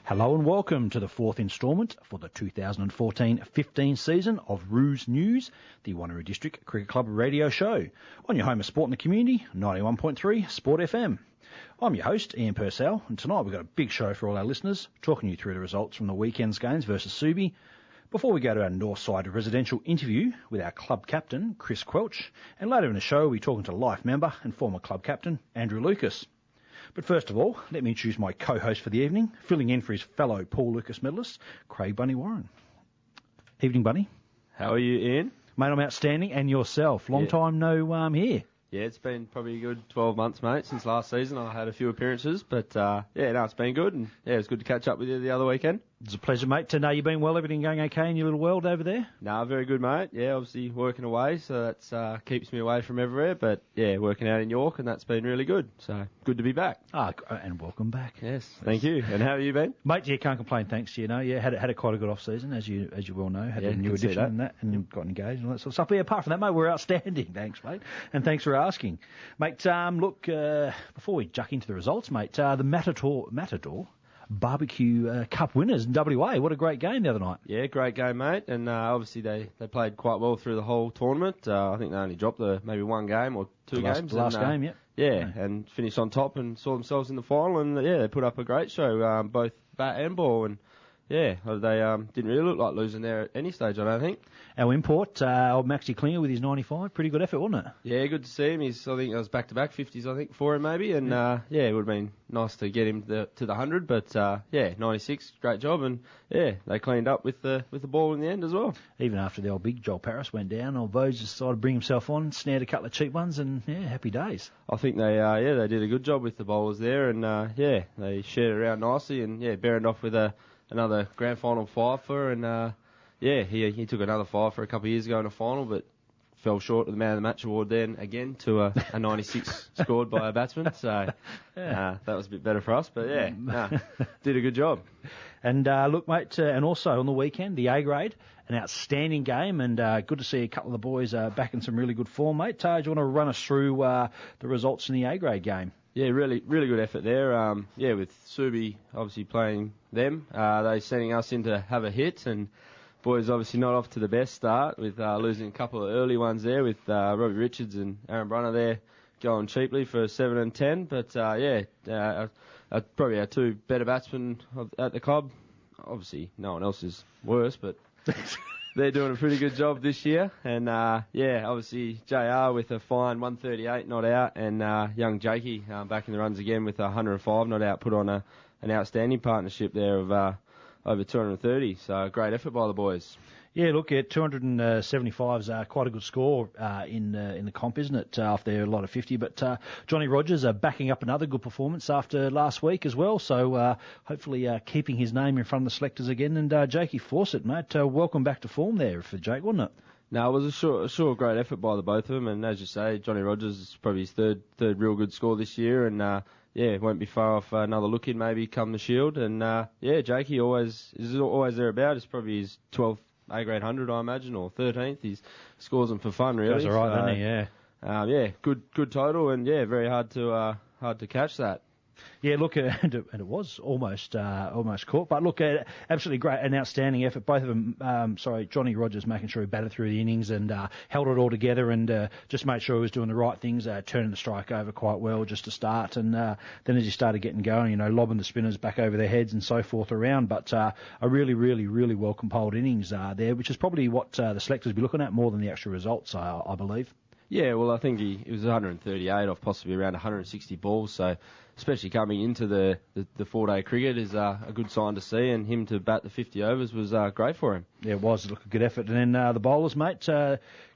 Hello and welcome to the fourth instalment for the 2014-15 season of Roos News, the Wanneroo District Cricket Club radio show, on your home of sport in the community, 91.3 Sport FM. I'm your host, Ian Purcell, and tonight we've got a big show for all our listeners, talking you through the results from the weekend's games versus Subi, before we go to our Northside residential interview with our club captain, Chris Quelch, and later in the show we'll be talking to life member and former club captain, Andrew Lucas. But first of all, let me introduce my co-host for the evening, filling in for his fellow Paul Lucas medalist, Craig Bunny Warren. Evening, Bunny. How are you, Ian? Mate, I'm outstanding, and yourself. Long time no here. Yeah, it's been probably a good 12 months, mate, since last season. I had a few appearances, but it's been good, and yeah, it was good to catch up with you the other weekend. It's a pleasure, mate, to know you've been well. Everything going okay in your little world over there? No, very good, mate. Yeah, obviously working away, so that keeps me away from everywhere, but yeah, working out in York, and that's been really good. So good to be back. And welcome back. Yes, thank you. And how have you been? Mate, yeah, can't complain, thanks. You know, yeah, had a quite a good off season, as you well know. Had a new edition and that, and got engaged and all that sort of stuff. But yeah, apart from that, mate, we're outstanding. Thanks, mate, and thanks for asking, mate. Look, before we juck into the results, mate, the Matador Barbecue Cup winners in WA. What a great game the other night. Yeah, great game, mate. And obviously they played quite well through the whole tournament. I think they only dropped maybe one game or two games. The last game, yeah. Yeah, and finished on top and saw themselves in the final. And they put up a great show, both bat and ball. And yeah, they didn't really look like losing there at any stage, I don't think. Our import, old Maxie Klinger with his 95, pretty good effort, wasn't it? Yeah, good to see him. I think it was back-to-back 50s, I think, for him maybe. And it would have been nice to get him to the 100. But 96, great job. And yeah, they cleaned up with the ball in the end as well. Even after the old big Joel Paris went down, old Vose decided to bring himself on, snared a couple of cheap ones, and yeah, happy days. I think they did a good job with the bowlers there, and they shared it around nicely, and buried off with another grand final fifer, and he took another fifer a couple of years ago in a final, but fell short of the man of the match award then again to a 96 scored by a batsman. So that was a bit better for us, but did a good job. And look, mate, and also on the weekend, the A grade, an outstanding game, and good to see a couple of the boys back in some really good form, mate. Do you want to run us through the results in the A grade game? Yeah, really good effort there. With Subi obviously playing them, they sending us in to have a hit, and boys obviously not off to the best start with losing a couple of early ones there with Robbie Richards and Aaron Brunner there going cheaply for 7 and 10. But probably our two better batsmen at the club. Obviously, no one else is worse, but they're doing a pretty good job this year. And obviously JR with a fine 138 not out, and young Jakey back in the runs again with 105 not out, put on an outstanding partnership there of over 230, so great effort by the boys. Yeah, look, 275 is quite a good score in the comp, isn't it? After a lot of 50, but Johnny Rogers backing up another good performance after last week as well, so hopefully keeping his name in front of the selectors again. And Jakey Fawcett, mate, welcome back to form there for Jake, wasn't it? No, it was a sure great effort by the both of them, and as you say, Johnny Rogers is probably his third real good score this year, and won't be far off another look in maybe come the Shield. And Jakey is always thereabout. It's probably his 12th A-grade 100, I imagine, or 13th. He scores them for fun, really. That's all right, doesn't he? Yeah. Good total, and very hard to catch that. Yeah, look, and it was almost caught. But look, absolutely great, an outstanding effort. Both of them, Johnny Rogers making sure he batted through the innings and held it all together and just made sure he was doing the right things, turning the strike over quite well just to start. And then as he started getting going, lobbing the spinners back over their heads and so forth around. But a really, really, really well compiled innings there, which is probably what the selectors will be looking at more than the actual results, I believe. Yeah, well, I think he was 138 off possibly around 160 balls, so especially coming into the 4-day cricket is a good sign to see, and him to bat the 50 overs was great for him. Yeah, it was. Look, a good effort. And then the bowlers, mate,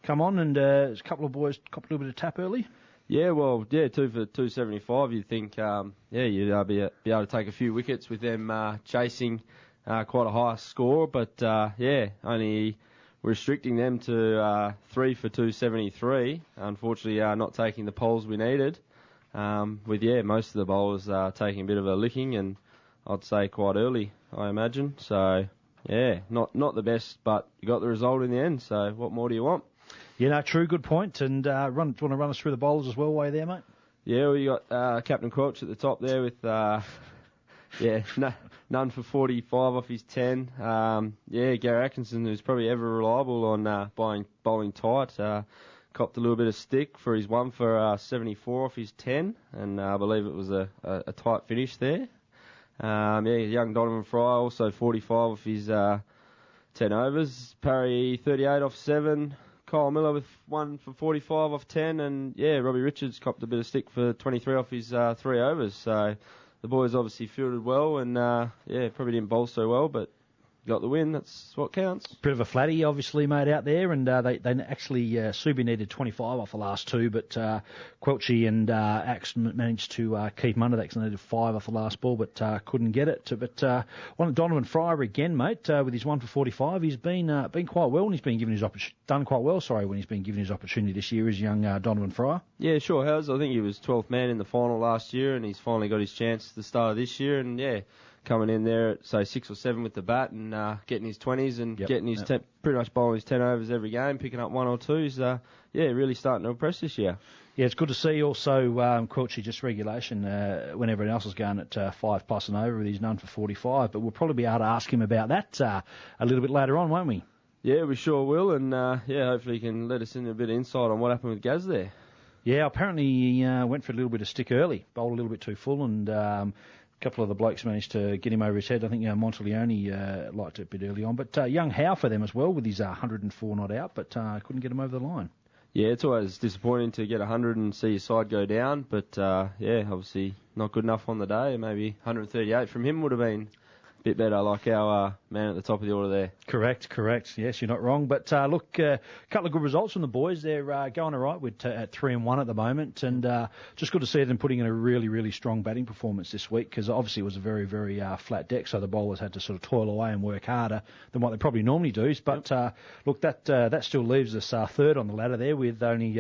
come on, and a couple of boys copped a little bit of tap early. Yeah, well, 2 for 275. You'd think, you'd be able to take a few wickets with them chasing quite a high score, but only restricting them to 3 for 273. Unfortunately, not taking the poles we needed. With most of the bowlers taking a bit of a licking, and I'd say quite early, I imagine. So not the best, but you got the result in the end. So what more do you want? True, good point. And do you want to run us through the bowlers as well while you're there, mate? Yeah, well, you got Captain Quelch at the top there with none for 45 off his 10. Gary Atkinson, who's probably ever reliable on bowling tight, copped a little bit of stick for his 1 for 74 off his 10, and I believe it was a tight finish there. Young Donovan Fry also 45 off his 10 overs. Parry 38 off 7. Kyle Miller with 1 for 45 off 10, and Robbie Richards copped a bit of stick for 23 off his 3 overs. So the boys obviously fielded well, and probably didn't bowl so well, but got the win. That's what counts. Bit of a flatty, obviously, made out there, and they actually Subi needed 25 off the last 2, but Quelchy and Axe managed to keep him under that because they needed 5 off the last ball, but couldn't get it. But Donovan Fryer again, mate, with his 1 for 45, he's been quite well, and he's been given his done quite well. When he's been given his opportunity this year, is young Donovan Fryer. Yeah, sure has. I think he was 12th man in the final last year, and he's finally got his chance at the start of this year, and coming in there at, say, 6 or 7 with the bat and getting his 20s and getting his pretty much bowling his 10 overs every game, picking up 1 or 2 is really starting to impress this year. Yeah, it's good to see also Quelchy just regulation when everyone else is going at 5+ and over with his none for 45, but we'll probably be able to ask him about that a little bit later on, won't we? Yeah, we sure will, and hopefully he can let us in a bit of insight on what happened with Gaz there. Yeah, apparently he went for a little bit of stick early, bowled a little bit too full, and a couple of the blokes managed to get him over his head. I think Monteleone liked it a bit early on. But young Howe for them as well with his 104 not out, but couldn't get him over the line. Yeah, it's always disappointing to get 100 and see your side go down. But, obviously not good enough on the day. Maybe 138 from him would have been bit better, like our man at the top of the order there. Correct. Yes, you're not wrong. But look, a couple of good results from the boys. They're going all right with at 3-1 at the moment, and just good to see them putting in a really, really strong batting performance this week, because obviously it was a very, very flat deck, so the bowlers had to sort of toil away and work harder than what they probably normally do. But look, that still leaves us third on the ladder there, with only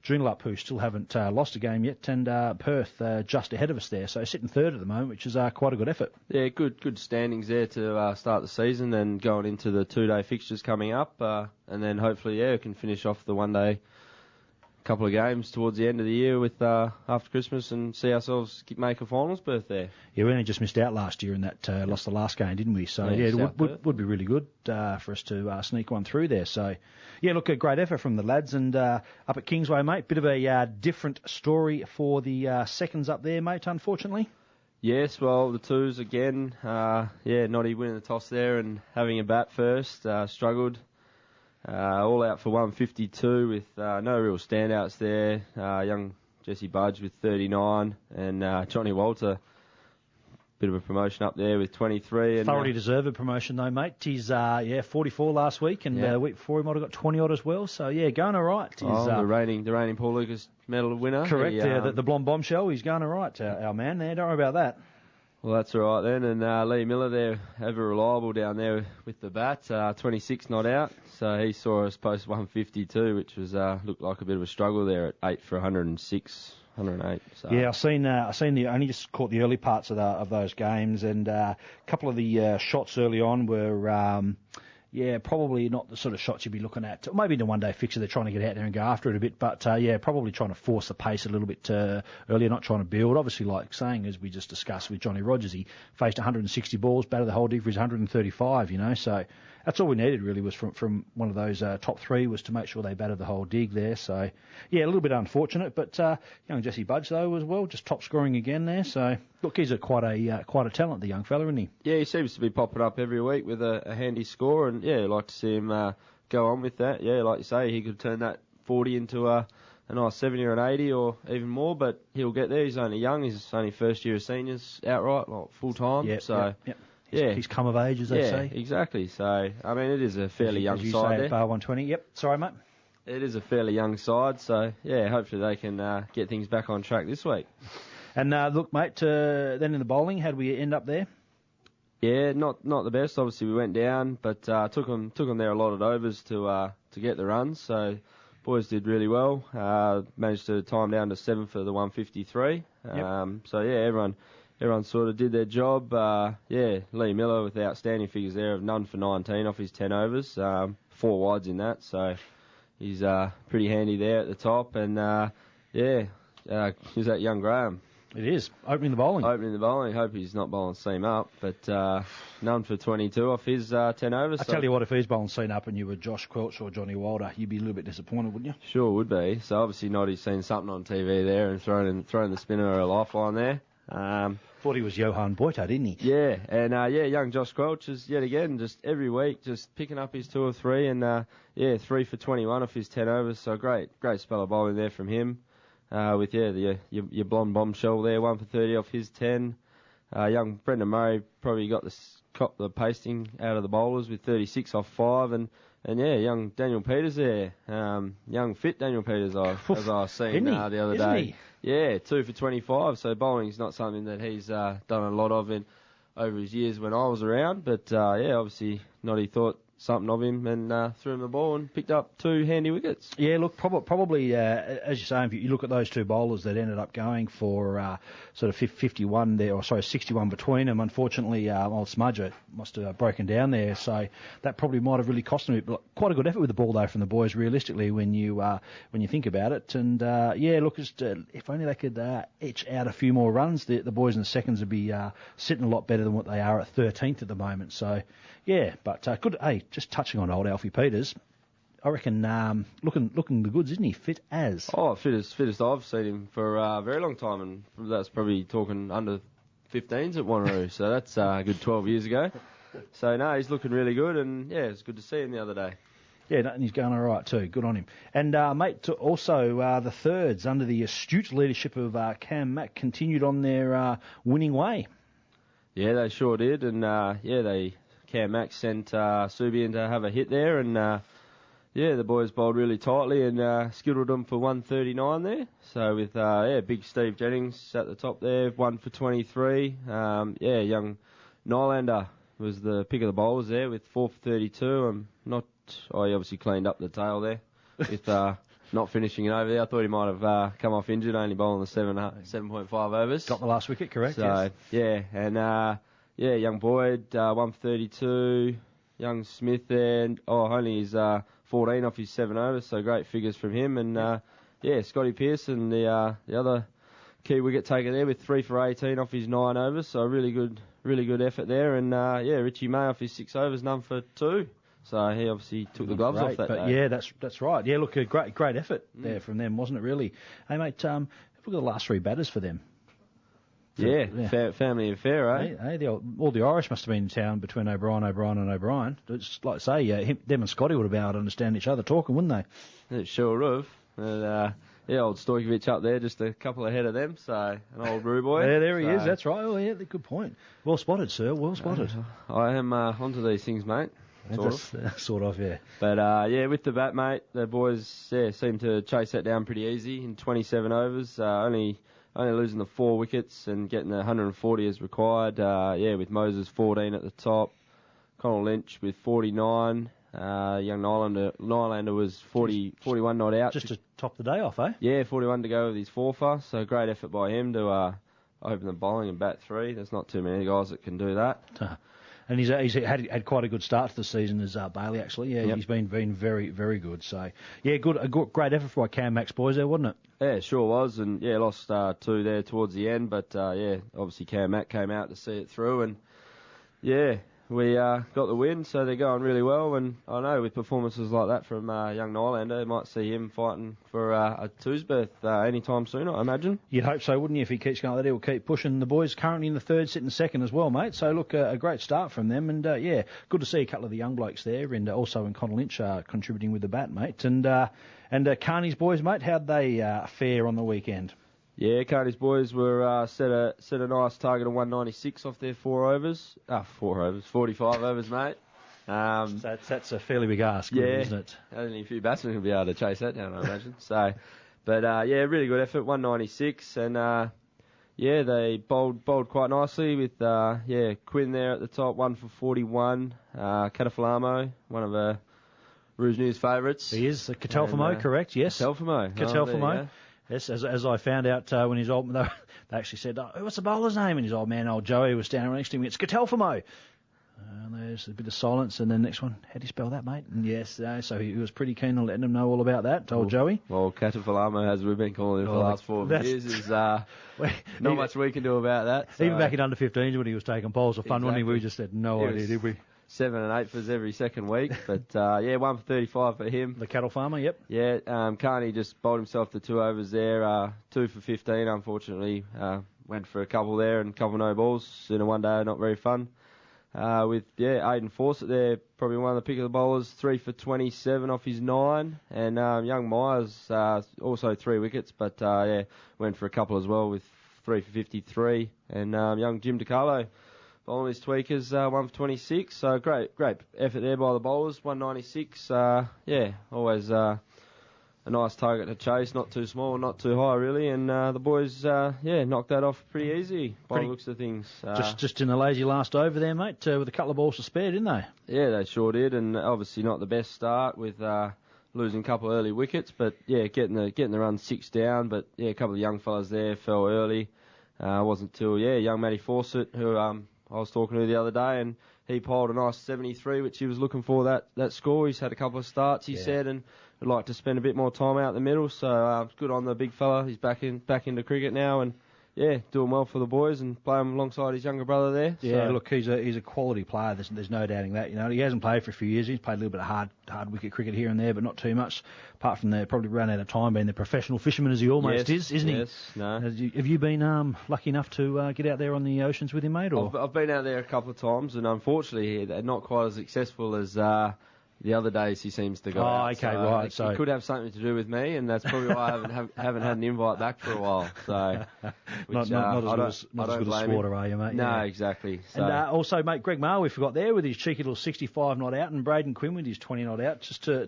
Joondalup, who still haven't lost a game yet, and Perth just ahead of us there. So sitting third at the moment, which is quite a good effort. Yeah, good standings there to start the season, and going into the 2-day fixtures coming up, and then hopefully we can finish off the 1-day couple of games towards the end of the year with after Christmas, and see ourselves make a finals berth there. Yeah, we only just missed out last year in that lost the last game, didn't we? So it would be really good for us to sneak one through there. So look, a great effort from the lads, and up at Kingsway, mate, bit of a different story for the seconds up there, mate, unfortunately. Yes, well, the twos again, Noddy winning the toss there and having a bat first, struggled. All out for 152 with no real standouts there. Young Jesse Budge with 39, and Johnny Walter, bit of a promotion up there with 23. And thoroughly deserved promotion though, mate. He's 44 last week, and the week before he might have got 20 odd as well. So going all right. He's, the reigning Paul Lucas medal winner. Correct. The blonde bombshell. He's going all right. Our man there. Don't worry about that. Well, that's all right then. And Lee Miller there, ever reliable down there with the bat. 26 not out. So he saw us post 152, which was looked like a bit of a struggle there at 8 for 106. 108. So. Yeah, I seen the only just caught the early parts of those games, and a couple of the shots early on were probably not the sort of shots you'd be looking at. Maybe in the 1-day fixture they're trying to get out there and go after it a bit, but probably trying to force the pace a little bit earlier, not trying to build. Obviously, like saying, as we just discussed with Johnny Rogers, he faced 160 balls, batted the whole dig for his 135, so that's all we needed really was from one of those top three, was to make sure they batted the whole dig there. So, a little bit unfortunate, but young Jesse Budge, though, as well, just top scoring again there. So, look, he's quite a talent, the young fella, isn't he? Yeah, he seems to be popping up every week with a handy score, and, I'd like to see him go on with that. Yeah, like you say, he could turn that 40 into a nice 70 or an 80 or even more, but he'll get there. He's only young. He's only first year of seniors outright, like full-time. Yep. He's come of age, as they say. Yeah, exactly. So, I mean, it is a fairly young side there. Bar 120. Yep. Sorry, mate. It is a fairly young side, so, hopefully they can get things back on track this week. And, look, mate, then in the bowling, how do we end up there? Yeah, not the best. Obviously, we went down, but took them there a lot of overs to get the runs. So boys did really well. Managed to time down to 7 for the 153. Yep. So yeah, everyone sort of did their job. Lee Miller with outstanding figures there of none for 19 off his 10 overs. 4 wides in that, so he's pretty handy there at the top. And who's that, young Graham? It is. Opening the bowling. Hope he's not bowling seam up, but none for 22 off his 10 overs. I tell you what, if he's bowling seam up and you were Josh Quelch or Johnny Wilder, you'd be a little bit disappointed, wouldn't you? Sure would be. So obviously Noddy's seen something on TV there and thrown the spinner a lifeline there. Thought he was Johan Boita, didn't he? Yeah, and young Josh Quelch is yet again just every week just picking up his 2 or 3 and 3 for 21 off his 10 overs. So great spell of bowling there from him. With your blonde bombshell there, 1 for 30 off his 10. Young Brendan Murray probably got the pasting out of the bowlers with 36 off 5, and young Daniel Peters there, young fit Daniel Peters as I seen the other day. He? Yeah, 2 for 25. So bowling's not something that he's done a lot of over his years when I was around, but obviously Noddy thought something of him and threw him the ball and picked up 2 handy wickets. Yeah, look, probably as you're saying, if you look at those 2 bowlers that ended up going for sort of 51 there, 61 between them, unfortunately, old Smudger must have broken down there, so that probably might have really cost them. But quite a good effort with the ball, though, from the boys, realistically, when you think about it. And, if only they could etch out a few more runs, the boys in the seconds would be sitting a lot better than what they are at 13th at the moment. So, yeah, but good. Hey, just touching on old Alfie Peters, I reckon looking the goods, isn't he? Fit as fittest I've seen him for a very long time, and that's probably talking under 15s at Wanneroo. So that's a good 12 years ago. So no, he's looking really good, and yeah, it's good to see him the other day. Yeah, and he's going all right too. Good on him. And mate, also the thirds under the astute leadership of Cam Mack continued on their winning way. Yeah, they sure did, and Cam Mack sent Subi in to have a hit there, and the boys bowled really tightly and skittled them for 139 there. So with big Steve Jennings at the top there, 1 for 23. Young Nylander was the pick of the bowlers there with 4 for 32. He obviously cleaned up the tail there with not finishing it over there. I thought he might have come off injured, only bowling the 7.5 overs. Got the last wicket, correct? So yes. Young Boyd, 1 for 32. Young Smith there, only his 14 off his 7 overs, so great figures from him. And Scotty Pearson, the other key wicket taker there with 3 for 18 off his 9 overs, so really good effort there. And Richie May off his 6 overs, none for 2. So he obviously took the gloves off that day. Yeah, that's right. Yeah, look, a great effort there from them, wasn't it? Really. Hey mate, have we got the last 3 batters for them? Family affair, eh? All the Irish must have been in town between O'Brien, and O'Brien. It's like I say, them and Scotty would have been able to understand each other talking, wouldn't they? It sure have. And, old Stojkovic up there, just a couple ahead of them, so an old Roo boy. There he is, that's right. Oh, yeah, good point. Well spotted, sir, well spotted. I am onto these things, mate. Sort of, yeah. But, with the bat, mate, the boys seem to chase that down pretty easy in 27 overs, only losing the 4 wickets and getting the 140 as required. With Moses 14 at the top, Connell Lynch with 49. Young Nylander was 41 not out. Just to top the day off, eh? Yeah, 41 to go with his 4-fer. So great effort by him to open the bowling and bat 3. There's not too many guys that can do that. And he's had quite a good start to the season as Bailey, actually. Yeah, yep. He's been very, very good. So, yeah, great effort by Cam Mack's boys there, wasn't it? Yeah, it sure was. And, lost 2 there towards the end. But, obviously Cam Mack came out to see it through. And, we got the win, so they're going really well. And I know with performances like that from young Nylander, you might see him fighting for a 2's berth anytime soon, I imagine. You'd hope so, wouldn't you, if he keeps going like that? He'll keep pushing. The boys currently in the 3rd, sitting 2nd as well, mate. So, look, a great start from them. And, good to see a couple of the young blokes there. And also in Connell Lynch contributing with the bat, mate. And Carney's boys, mate, how'd they fare on the weekend? Yeah, Carney's boys were set a nice target of 196 off their 45 overs, mate. That's a fairly big ask, isn't it? Only a few batsmen will be able to chase that down, I imagine. So, but really good effort, 196, and Yeah, they bowled quite nicely with Quinn there at the top, 1 for 41. Catafalamo, one of Roos News favourites. He is Catalfamo, correct? Yes. Catalfamo. Yes, as I found out when his old, they actually said, what's the bowler's name? And his old man, old Joey, was standing next to him. It's Catalfamo. And there's a bit of silence, and then next one, how do you spell that, mate? And yes, so he was pretty keen on letting him know all about that, old Joey. Well, Catafalamo, as we've been calling him for the last 4 years, is not much we can do about that. So. Even back in under 15s when he was taking polls for fun, wasn't he? We just had no idea, did we? 7 and 8 for every second week, but 1 for 35 for him. The cattle farmer, yep. Yeah, Carney just bowled himself to 2 overs there, 2 for 15, unfortunately. Went for a couple there and a couple no balls in a one day, not very fun. Aiden Fawcett there, probably one of the pick of the bowlers, 3 for 27 off his 9, and young Myers also 3 wickets, but went for a couple as well with 3 for 53, and young Jim DiCarlo bowling his tweakers, 1 for 26, so great effort there by the bowlers, 196, always a nice target to chase, not too small, not too high really, and the boys, knocked that off pretty easy by the looks of things. Just in the lazy last over there, mate, with a couple of balls to spare, didn't they? Yeah, they sure did, and obviously not the best start with losing a couple of early wickets, but getting the run 6 down, but a couple of young fellas there fell early. Wasn't till young Matty Fawcett, who I was talking to the other day, and he piled a nice 73, which he was looking for that score. He's had a couple of starts, he said, and would like to spend a bit more time out the middle. So good on the big fella. He's back into cricket now, and doing well for the boys and playing alongside his younger brother there. Yeah, look, he's a quality player. There's no doubting that. You know, he hasn't played for a few years. He's played a little bit of hard wicket cricket here and there, but not too much. Apart from probably run out of time being the professional fisherman as he almost is, isn't he? Yes, no. Have you been lucky enough to get out there on the oceans with him, mate? Or? I've been out there a couple of times, and unfortunately, not quite as successful as the other days he seems to go out. Okay, right. So it could have something to do with me, and that's probably why I haven't had an invite back for a while. So not as good as Swatter, are you, mate? No, exactly. So. And also, mate, Greg Maher we forgot there with his cheeky little 65 not out, and Braden Quinn with his 20 not out, just to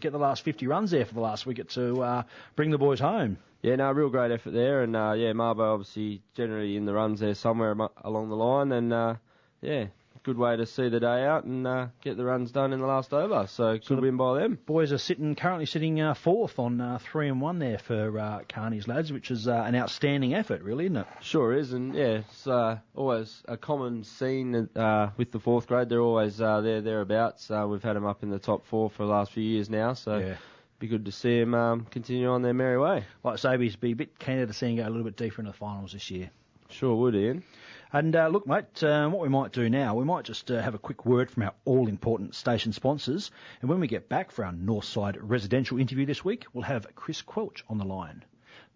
get the last 50 runs there for the last wicket to bring the boys home. Yeah, no, real great effort there, and Marbo obviously generally in the runs there somewhere along the line, and good way to see the day out and get the runs done in the last over. So good win by them. Boys are currently sitting fourth on 3 and 1 there for Carney's lads, which is an outstanding effort, really, isn't it? Sure is, and it's always a common scene with the 4th grade. They're always thereabouts. We've had them up in the top 4 for the last few years now, so be good to see them continue on their merry way. Like I say, be a bit keener to see them go a little bit deeper into the finals this year. Sure would, Ian. And look, mate, what we might do now, we might just have a quick word from our all-important station sponsors. And when we get back for our Northside residential interview this week, we'll have Chris Quelch on the line.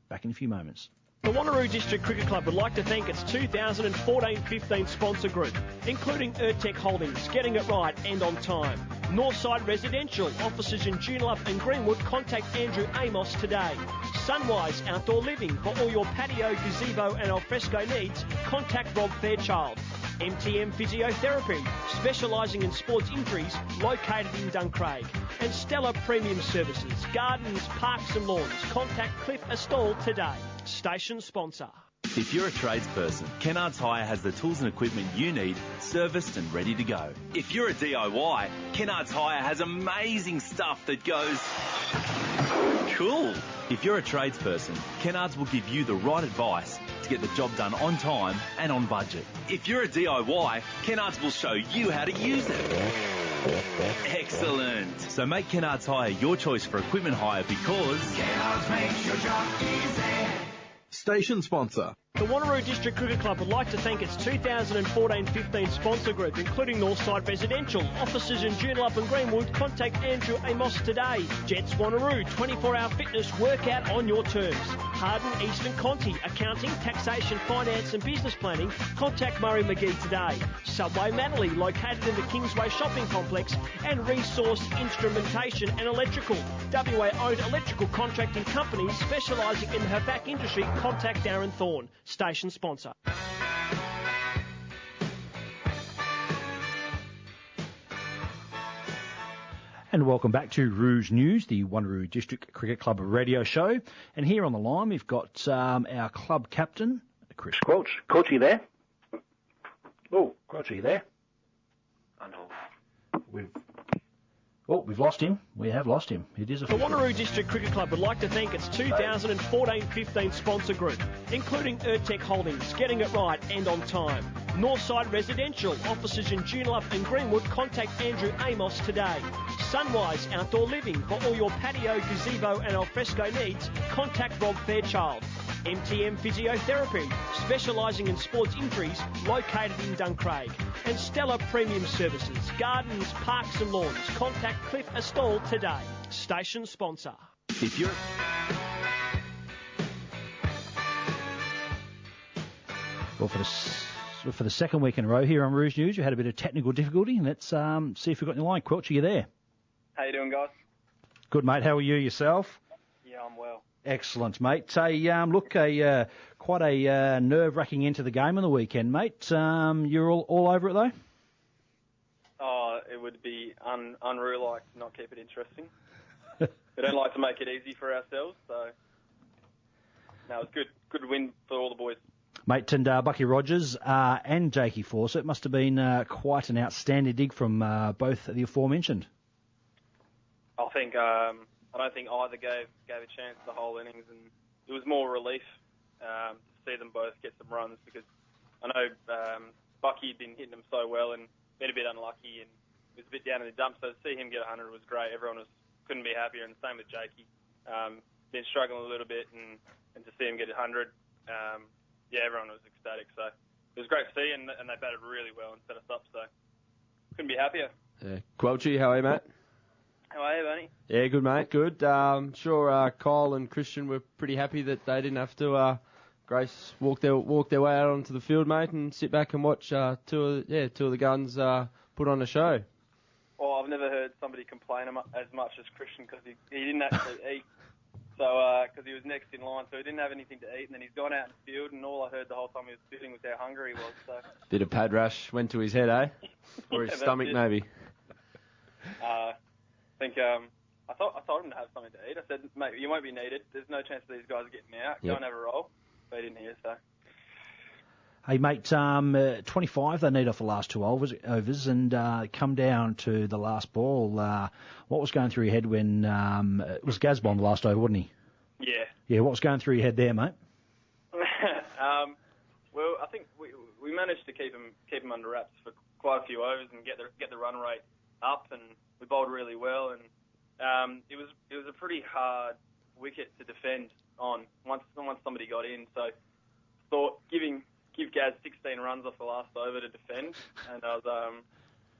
Back in a few moments. The Wanneroo District Cricket Club would like to thank its 2014-15 sponsor group, including Urtec Holdings, Getting It Right and On Time. Northside Residential, offices in Joondalup and Greenwood, contact Andrew Amos today. Sunwise Outdoor Living, for all your patio, gazebo and alfresco needs, contact Rob Fairchild. MTM Physiotherapy, specialising in sports injuries, located in Duncraig. And Stella Premium Services, gardens, parks and lawns, contact Cliff Astall today. Station sponsor. If you're a tradesperson, Kennards Hire has the tools and equipment you need, serviced and ready to go. If you're a DIY, Kennards Hire has amazing stuff that goes cool. If you're a tradesperson, Kennards will give you the right advice to get the job done on time and on budget. If you're a DIY, Kennards will show you how to use it. Excellent. So make Kennards Hire your choice for equipment hire because Kennards makes your job easy. Station sponsor. The Wanneroo District Cricket Club would like to thank its 2014-15 sponsor group, including Northside Residential, offices in Joondalup and Greenwood. Contact Andrew Amos today. Jets Wanneroo, 24-hour fitness workout on your terms. Harden Eastern Conti, accounting, taxation, finance and business planning. Contact Murray McGee today. Subway Manly, located in the Kingsway Shopping Complex, and Resource Instrumentation and Electrical. WA-owned electrical contracting companies specialising in the HVAC industry. Contact Darren Thorne. Station sponsor. And welcome back to Roos News, the Wanneroo District Cricket Club radio show. And here on the line, we've got our club captain, Chris Quelch. Quelch, are you there? Oh, Quelch, are you there? We've lost him. We have lost him. It is The Wanneroo District Cricket Club would like to thank its 2014-15 sponsor group, including Urtec Holdings, Getting It Right and On Time. Northside Residential, offices in Joondalup and Greenwood. Contact Andrew Amos today. Sunwise Outdoor Living, for all your patio, gazebo and alfresco needs, contact Rob Fairchild. MTM Physiotherapy, specialising in sports injuries, located in Duncraig. And Stella Premium Services, gardens, parks and lawns. Contact Cliff Astall today. Station sponsor. If you're... Well, for the second week in a row here on Roos News, you had a bit of technical difficulty. Let's see if we've got your line. Quelch, are you there? How you doing, guys? Good, mate. How are you yourself? Yeah, I'm well. Excellent, mate. Quite a nerve-wracking end to the game on the weekend, mate. You're all over it, though? Oh, it would be unreal, like, not keep it interesting. We don't like to make it easy for ourselves, so... No, it was good. Good win for all the boys. Mate, and Bucky Rogers and Jakey Fawcett must have been quite an outstanding dig from both the aforementioned. I don't think either gave a chance the whole innings, and it was more relief to see them both get some runs, because I know Bucky had been hitting them so well and been a bit unlucky and was a bit down in the dumps, so to see him get 100 was great. Everyone couldn't be happier, and the same with Jakey. Been struggling a little bit, and to see him get 100, everyone was ecstatic. So it was great to see, and they batted really well and set us up, so couldn't be happier. Quelchy, how are you, mate? How are you, Bunny? Yeah, good, mate, good. Sure, Kyle and Christian were pretty happy that they didn't have to Grace walk their way out onto the field, mate, and sit back and watch two of the guns put on a show. Well, I've never heard somebody complain as much as Christian, because he didn't actually eat. So, because he was next in line, so he didn't have anything to eat, and then he's gone out in the field, and all I heard the whole time he was sitting was how hungry he was. So. Bit of pad rash went to his head, eh? Or his stomach, maybe. I told him to have something to eat. I said, mate, you won't be needed. There's no chance these guys are getting out. Go and have a roll. But he didn't hear, so. Hey, mate, 25 they need off the last two overs and come down to the last ball. What was going through your head when it was Gazbon the last over, wasn't he? Yeah. Yeah, what was going through your head there, mate? Well, I think we managed to keep him under wraps for quite a few overs and get the run rate up, and we bowled really well, and it was a pretty hard wicket to defend on once somebody got in. So thought give Gaz 16 runs off the last over to defend, and I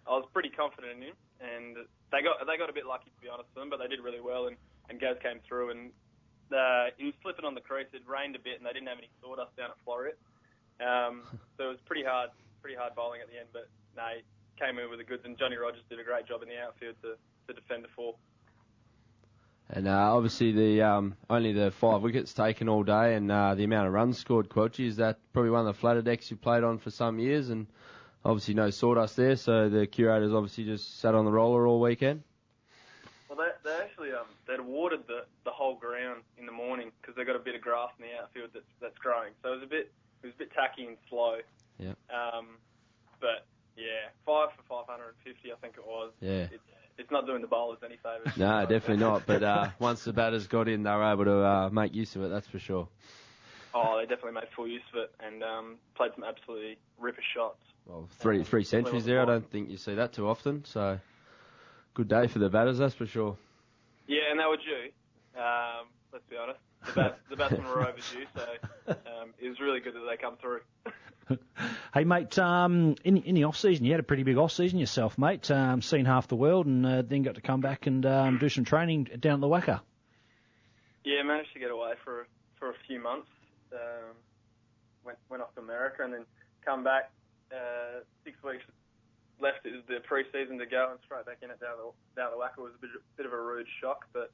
was pretty confident in him, and they got a bit lucky, to be honest with them, but they did really well, and Gaz came through, and he was slipping on the crease. It rained a bit, and they didn't have any sawdust down at Floreat, so it was pretty hard bowling at the end, but no, he came in with the goods, and Johnny Rogers did a great job in the outfield to defend the 4. And obviously only the 5 wickets taken all day, and the amount of runs scored, Quelchy, is that probably one of the flatter decks you played on for some years, and obviously no sawdust there, so the curators obviously just sat on the roller all weekend? Well, they actually they'd watered the whole ground in the morning, because they've got a bit of grass in the outfield that's growing, so it was a bit tacky and slow. Yeah. But yeah, 5 for 550, I think it was. Yeah. It's not doing the bowlers any favours. No, definitely not. But once the batters got in, they were able to make use of it, that's for sure. Oh, they definitely made full use of it and played some absolutely ripper shots. Well, three centuries there. I don't think you see that too often. So good day for the batters, that's for sure. Yeah, and they were due. Let's be honest. The batsmen were overdue, so it was really good that they come through. Hey, mate, in the off-season, you had a pretty big off-season yourself, mate. Seen half the world and then got to come back and do some training down at the Wacker. Yeah, managed to get away for a few months. Went off to America and then come back. 6 weeks left is the pre-season to go, and straight back in it down the Wacker was a bit of a rude shock. But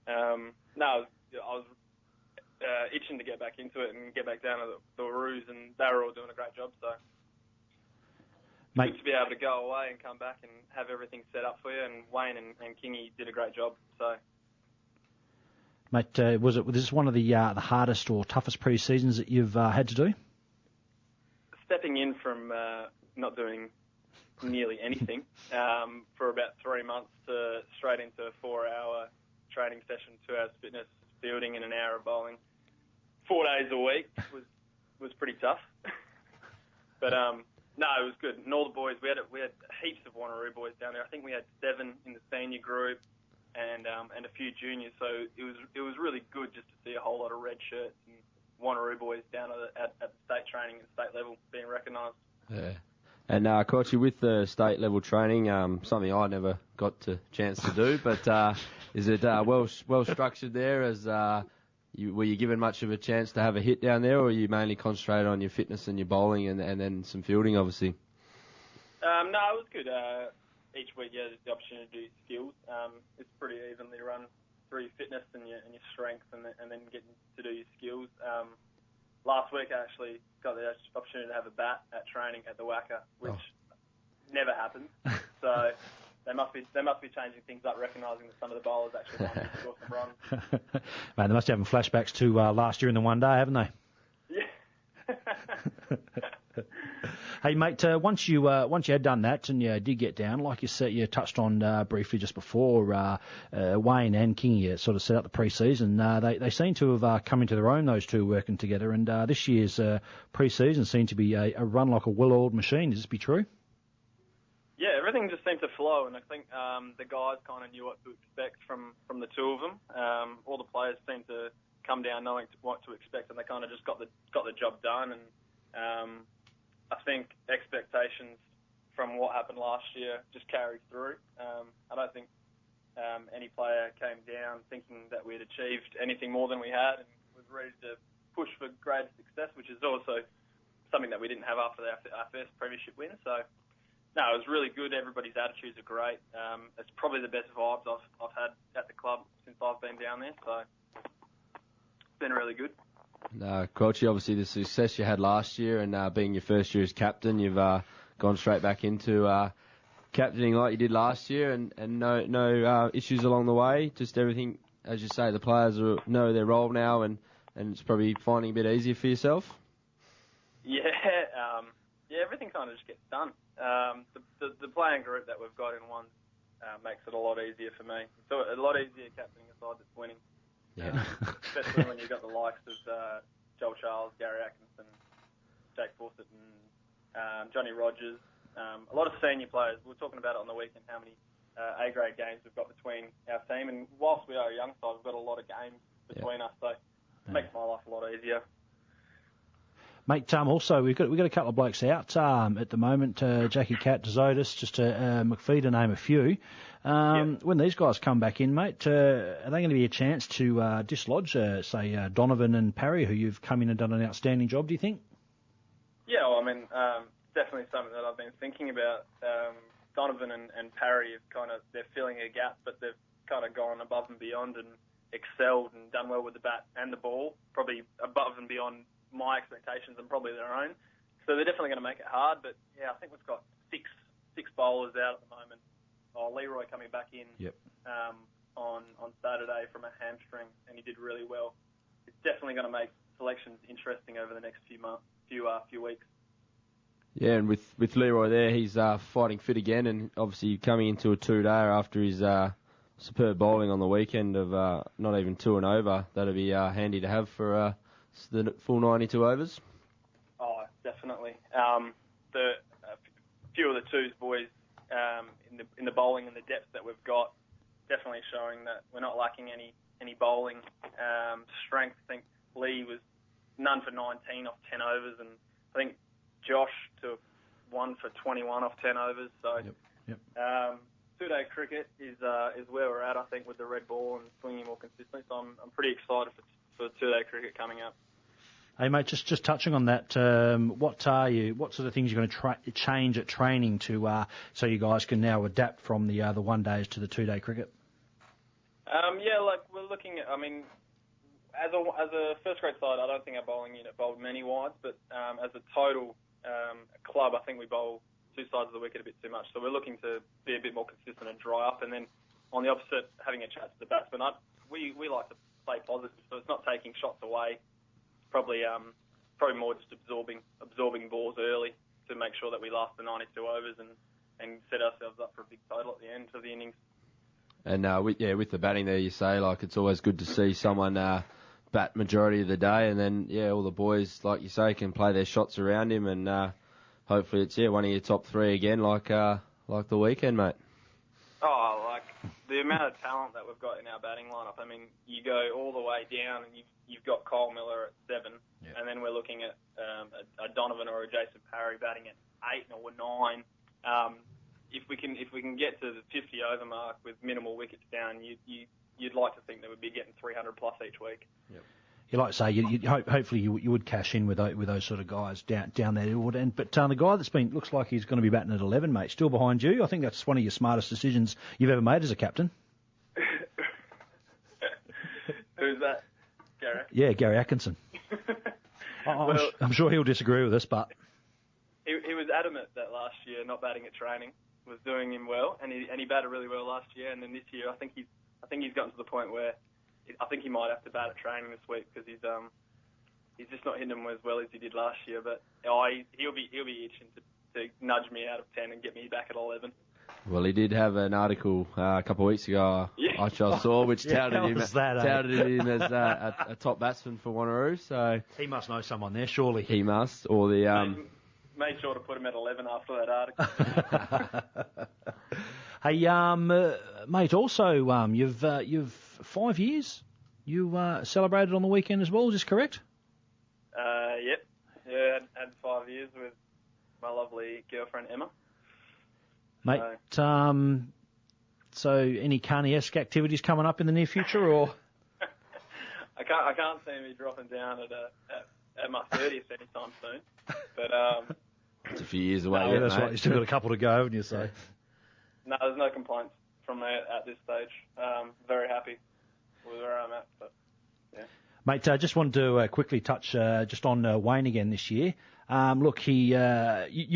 no, I was itching to get back into it and get back down to the Roos, and they were all doing a great job. So mate, good to be able to go away and come back and have everything set up for you. And Wayne and Kingy did a great job. So. Mate, was this one of the hardest or toughest pre-seasons that you've had to do? stepping in from not doing nearly anything for about 3 months to straight into a 4-hour training session, 2 hours fitness, fielding, and an hour of bowling, 4 days a week was pretty tough. But no, it was good. And all the boys, we had heaps of Wanneroo boys down there. I think we had 7 in the senior group and a few juniors. So it was really good just to see a whole lot of red shirts and Wanneroo boys down at the state training and state level being recognised. Yeah. And Kochi, with the state level training, something I never got the chance to do, but is it well structured there? Were you given much of a chance to have a hit down there, or you mainly concentrated on your fitness and your bowling and then some fielding, obviously? No, it was good. Each week you had the opportunity to do skills. It's pretty evenly run through your fitness and your strength, and then getting to do your skills. Last week I actually got the opportunity to have a bat at training at the Wacker, which never happens. So they must be changing things up, recognising that some of the bowlers actually wanted to score some runs. Man, they must have flashbacks to last year in the one day, haven't they? Yeah. Hey, mate, once you had done that and you did get down, like you said, you touched on briefly just before, Wayne and Kingy sort of set up the pre-season. They seem to have come into their own, those two working together, and this year's pre-season seemed to be a run like a well-oiled machine. Does this be true? Yeah, everything just seemed to flow, and I think the guys kind of knew what to expect from the two of them. All the players seemed to come down knowing what to expect, and they kind of just got the job done. And I think expectations from what happened last year just carried through. I don't think any player came down thinking that we'd achieved anything more than we had and was ready to push for greater success, which is also something that we didn't have after our first premiership win. So, no, it was really good. Everybody's attitudes are great. It's probably the best vibes I've had at the club since I've been down there. So, it's been really good. Croce, obviously the success you had last year and being your first year as captain, you've gone straight back into captaining like you did last year, and no issues along the way. Just everything, as you say, the players know their role now, and it's probably finding a bit easier for yourself. Yeah, everything kind of just gets done. The playing group that we've got in one makes it a lot easier for me. So a lot easier captaining a side that's winning. Yeah. Especially when you've got the likes of Joel Charles, Gary Atkinson, Jake Fawcett, and Johnny Rogers. A lot of senior players. We were talking about it on the weekend, how many A-grade games we've got between our team. And whilst we are a young side, we've got a lot of games between us, so it makes my life a lot easier. Mate, also, we've got a couple of blokes out at the moment, Jackie Cat, Desotis, just McPhee to name a few. When these guys come back in, mate, are they going to be a chance to dislodge, say, Donovan and Parry, who you've come in and done an outstanding job, do you think? Yeah, well, I mean, definitely something that I've been thinking about. Donovan and Parry they're filling a gap, but they've kind of gone above and beyond and excelled and done well with the bat and the ball, probably above and beyond my expectations and probably their own. So they're definitely going to make it hard, but yeah, I think we've got six bowlers out at the moment. Leroy coming back in on Saturday from a hamstring, and he did really well. It's definitely going to make selections interesting over the next few weeks. Yeah, and with Leroy there, he's fighting fit again, and obviously coming into a 2-dayer after his superb bowling on the weekend of not even 2 and over. That'll be handy to have for the full 92 overs. Oh, definitely. A few of the twos boys in the bowling and the depth that we've got, definitely showing that we're not lacking any bowling strength. I think Lee was none for 19 off 10 overs, and I think Josh took 1 for 21 off 10 overs. So, Yep. 2-day cricket is where we're at, I think, with the red ball and swinging more consistently. So I'm pretty excited for 2-day cricket coming up. Hey, mate, just touching on that, what sort of things you're going to change at training to so you guys can now adapt from the 1 days to the 2-day cricket? We're looking at, I mean, as a first grade side, I don't think our bowling unit bowled many wides, but as a total club, I think we bowl 2 sides of the wicket a bit too much. So we're looking to be a bit more consistent and dry up, and then on the opposite, having a chat to the batsman. We like to play positive, so it's not taking shots away. Probably probably more just absorbing balls early to make sure that we last the 92 overs and set ourselves up for a big total at the end of the innings. And with the batting there, you say, like, it's always good to see someone bat majority of the day, and then all the boys, like you say, can play their shots around him, and hopefully it's one of your top three again, like the weekend, mate. Oh, like the amount of talent that we've got in our batting lineup. I mean, you go all the way down, and you've got Kyle Miller at 7, and then we're looking at a Donovan or a Jason Parry batting at 8 or 9. If we can get to the 50 over mark with minimal wickets down, you'd like to think that we'd be getting 300 plus each week. Yep. You like to say hopefully you would cash in with those sort of guys down there. But the guy that's looks like he's going to be batting at 11, mate, still behind you. I think that's one of your smartest decisions you've ever made as a captain. Who's that? Gary? Yeah, Gary Atkinson. I'm sure he'll disagree with us, but he was adamant that last year not batting at training was doing him well, and he batted really well last year. And then this year, I think he's gotten to the point where I think he might have to bat at training this week because he's just not hitting them as well as he did last year. But he'll be itching to nudge me out of 10 and get me back at 11. Well, he did have an article a couple of weeks ago, I saw, which touted him as a top batsman for Wanneroo. So he must know someone there, surely. He must, or the made sure to put him at 11 after that article. Hey, mate. Also, you've 5 years. You celebrated on the weekend as well. Is this correct? Yep. Yeah, had 5 years with my lovely girlfriend Emma. Mate, so any Carney-esque activities coming up in the near future, or? I can't see me dropping down at my 30th anytime soon. But it's a few years away. Yeah, that's right. You still got a couple to go, haven't you? So. No, there's no complaints from me at this stage. Very happy with where I'm at. But yeah. Mate, I just wanted to quickly touch just on Wayne again this year. Look, you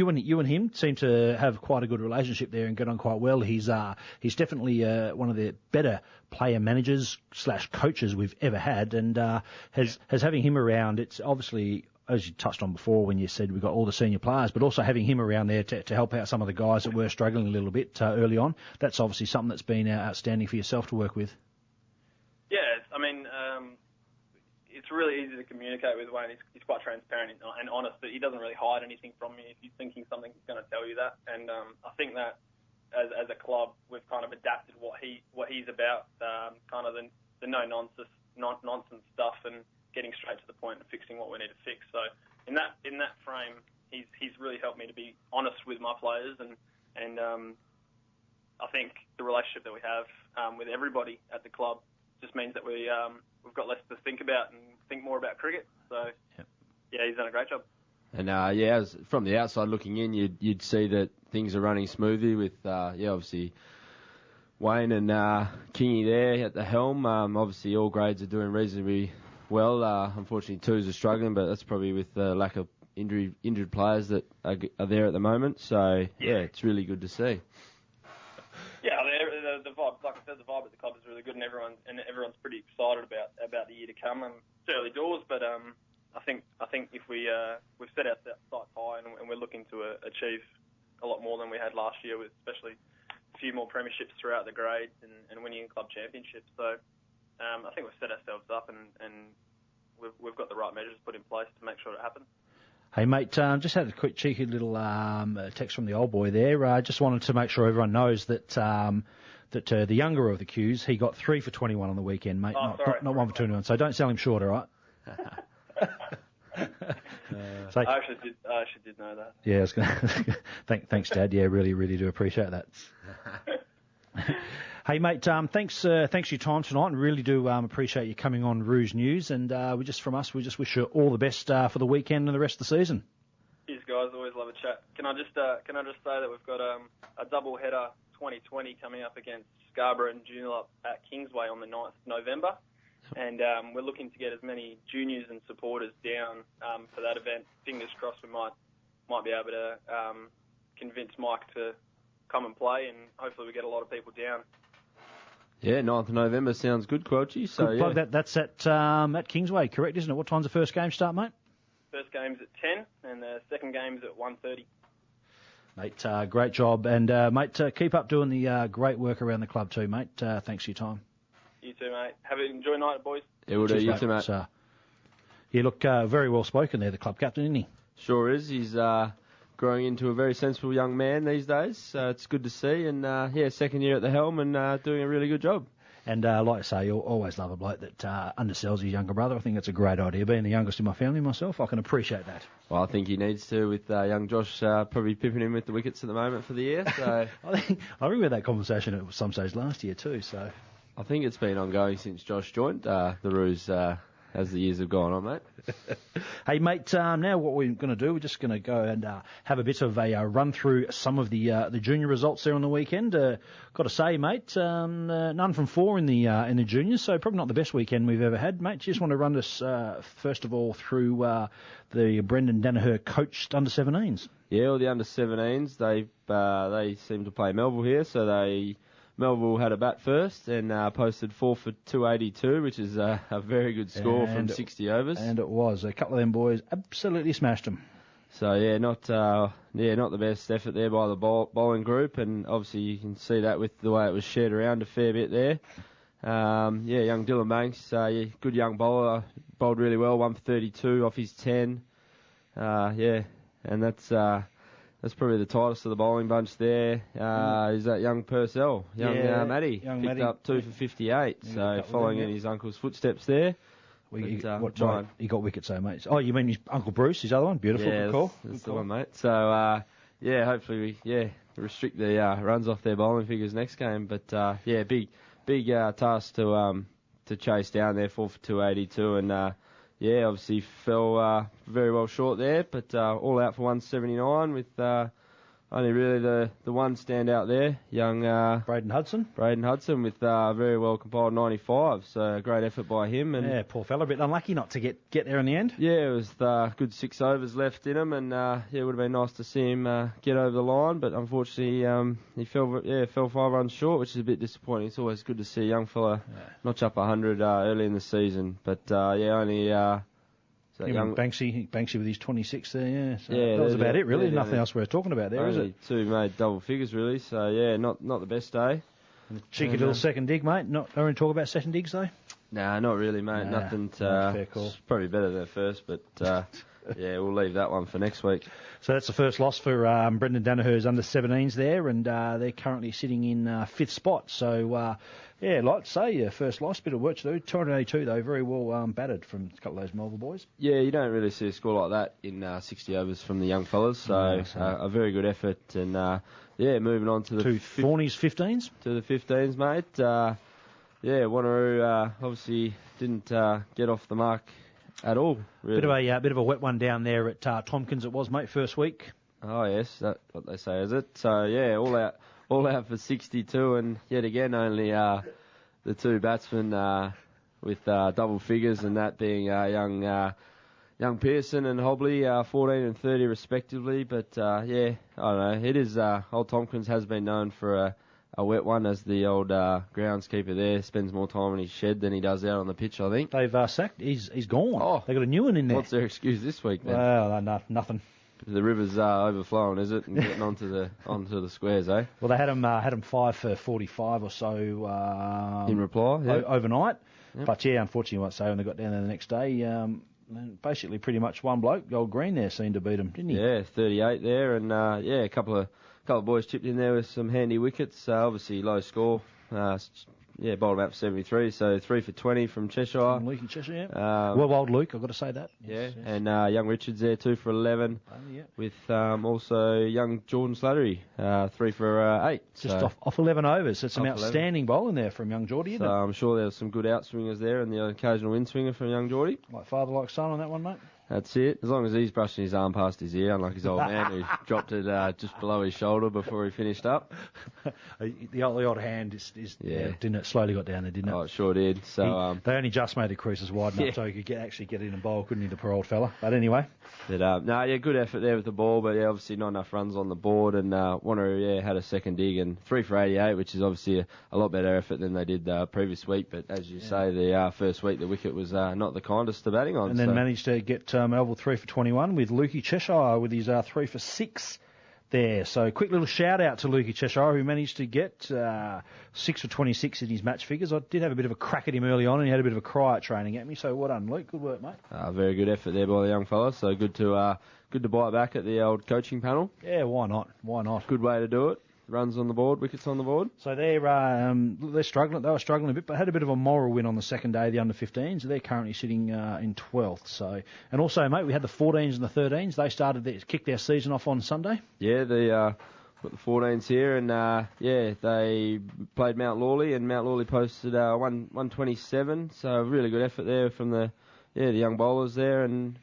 and him seem to have quite a good relationship there and get on quite well. He's definitely one of the better player managers / coaches we've ever had, and has having him around. It's obviously, as you touched on before when you said we've got all the senior players, but also having him around there to help out some of the guys that were struggling a little bit early on. That's obviously something that's been outstanding for yourself to work with. Yeah, I mean, it's really easy to communicate with Wayne. He's quite transparent and honest. He doesn't really hide anything from me. If he's thinking something, he's going to tell you that. And I think that as a club, we've kind of adapted what he's about, kind of the no nonsense stuff, and getting straight to the point and fixing what we need to fix. So in that frame, he's really helped me to be honest with my players, and I think the relationship that we have with everybody at the club just means that we've got less to think about and think more about cricket. So, yeah, he's done a great job. And, as from the outside looking in, you'd see that things are running smoothly with, obviously Wayne and Kingy there at the helm. Obviously, all grades are doing reasonably well. Unfortunately, twos are struggling, but that's probably with the lack of injured players that are there at the moment. So, it's really good to see. Yeah, the vibe, like I said, the vibe at the club is really good, and everyone's pretty excited about the year to come. It's early doors, but I think if we've set our sights high, and we're looking to achieve a lot more than we had last year, with especially a few more premierships throughout the grades and winning club championships. So I think we've set ourselves up, and we've got the right measures put in place to make sure it happens. Hey, mate, just had a quick cheeky little text from the old boy there. Just wanted to make sure everyone knows that the younger of the Qs, he got 3 for 21 on the weekend, mate, not 1 for 21. So don't sell him short, all right? I actually did know that. Yeah, I was gonna thanks, Dad. Yeah, really, really do appreciate that. Hey, mate, thanks for your time tonight, and really do appreciate you coming on Roos News. And we just wish you all the best for the weekend and the rest of the season. Cheers, guys. Always love a chat. Can I just say that we've got a double header 2020 coming up against Scarborough and Joondalup at Kingsway on the 9th of November, and we're looking to get as many juniors and supporters down for that event. Fingers crossed, we might be able to convince Mike to come and play, and hopefully we get a lot of people down. Yeah, 9th of November sounds good, Quilchy. So, good plug. That's at Kingsway, correct, isn't it? What time's the first game start, mate? First first game's at 10 and the second game's at 1:30. Mate, great job. And, mate, keep up doing the great work around the club too, mate. Thanks for your time. You too, mate. Enjoy the night, boys. Yeah, we'll do. You too, mate. You look very well spoken there, the club captain, isn't he? Sure is. He's growing into a very sensible young man these days. So it's good to see. And, second year at the helm and doing a really good job. And like I say, you'll always love a bloke that undersells his younger brother. I think that's a great idea. Being the youngest in my family myself, I can appreciate that. Well, I think he needs to with young Josh probably pipping him with the wickets at the moment for the year. So I remember that conversation at some stage last year too. So I think it's been ongoing since Josh joined the Roos as the years have gone on, mate. Hey, mate, now what we're going to do, we're just going to go and have a bit of a run through some of the junior results there on the weekend. Got to say, mate, none from 4 in the juniors, so probably not the best weekend we've ever had, mate. Just want to run us, first of all, through the Brendan Danaher coached under-17s. Yeah, all the under-17s, they seem to play Melville here, so Melville had a bat first and posted 4 for 282, which is a very good score from 60 overs. And it was. A couple of them boys absolutely smashed them. So not the best effort there by the bowling group, and obviously you can see that with the way it was shared around a fair bit there. Young Dylan Banks, good young bowler, bowled really well, 1 for 32 off his 10. And that's probably the tightest of the bowling bunch there. Is that young Purcell, Matty. Picked up 2 for 58, so following in his uncle's footsteps there. He got wickets though, mate. Oh, you mean his Uncle Bruce, his other one? Beautiful, good call. That's the one, mate. So, hopefully we restrict the runs off their bowling figures next game. But, big task to chase down there, 4 for 282, and obviously fell very well short there, but all out for 179 with only really the one standout there, young Braden Hudson with very well compiled 95, so a great effort by him. And poor fella, a bit unlucky not to get there in the end. Yeah, it was good 6 overs left in him, and it would have been nice to see him get over the line, but unfortunately he fell 5 runs short, which is a bit disappointing. It's always good to see a young fella notch up 100 early in the season, but only. Young Banksy with his 26 there, So that was about it, really. Nothing else worth talking about there, is it? 2 made double figures, really. So not the best day. And a cheeky little second dig, mate. Not going to talk about second digs though. Nah, not really, mate. Nothing. Fair call. It's probably better than first, but we'll leave that one for next week. So that's the first loss for Brendan Danaher's under-17s there, and they're currently sitting in 5th spot. So. Like to say, first loss, bit of work to do. 282, though, very well batted from a couple of those Melville boys. Yeah, you don't really see a score like that in 60 overs from the young fellas, so a very good effort. And, moving on to the... Thorny's 15s? To the 15s, mate. Wanneroo obviously didn't get off the mark at all, really. Bit of a wet one down there at Tompkins it was, mate, first week. Oh, yes, that's what they say, is it? So, all out for 62, and yet again only the 2 batsmen with double figures, and that being young Pearson and Hobley, 14 and 30 respectively. But I don't know. It is old Tompkins has been known for a wet one, as the old groundskeeper there spends more time in his shed than he does out on the pitch, I think. They've sacked. He's gone. Oh, they got a new one in there. What's their excuse this week then? Well, nothing. The river's overflowing, is it, and getting onto the squares, eh? Well, they had him 5 for 45 or so in reply, overnight. Yep. But unfortunately, what say when they got down there the next day, basically pretty much one bloke, old Green there, seemed to beat him, didn't he? Yeah, 38 there, and a couple of boys chipped in there with some handy wickets. Obviously low score. Bowled out for 73, so 3 for 20 from Cheshire. From Luke in Cheshire, old Luke, I've got to say that. Yes. And young Richards there, 2 for 11, with also young Jordan Slattery, 3 for 8. Just off 11 overs. It's some outstanding bowling there from young Geordie, isn't it? I'm sure there was some good outswingers there, and the occasional in-swinger from young Geordie. Like father, like son on that one, mate. That's it. As long as he's brushing his arm past his ear, unlike his old man who dropped it just below his shoulder before he finished up. The old hand didn't it? Slowly got down there, didn't it? Oh, it sure did. So they only just made the creases wide enough so he could actually get in and bowl, couldn't he, the poor old fella? But anyway. Good effort there with the ball, but obviously not enough runs on the board, and Wanneroo had a second dig and 3 for 88, which is obviously a lot better effort than they did the previous week. But as you say, the first week the wicket was not the kindest to batting on. And then managed to get Melville 3 for 21 with Lukey Cheshire with his 3 for 6 there. So quick little shout out to Lukey Cheshire, who managed to get 6 for 26 in his match figures. I did have a bit of a crack at him early on, and he had a bit of a cry at training at me. So well done, Luke. Good work, mate. Very good effort there by the young fella. So good to buy it back at the old coaching panel. Yeah, why not? Why not? Good way to do it. Runs on the board, wickets on the board. So they're struggling. They were struggling a bit, but had a bit of a moral win on the second day, the under-15s. They're currently sitting in 12th. So, and also, mate, we had the 14s and the 13s. They kicked their season off on Sunday. Yeah, got the 14s here, and they played Mount Lawley, and Mount Lawley posted 127. So a really good effort there from the young bowlers there, and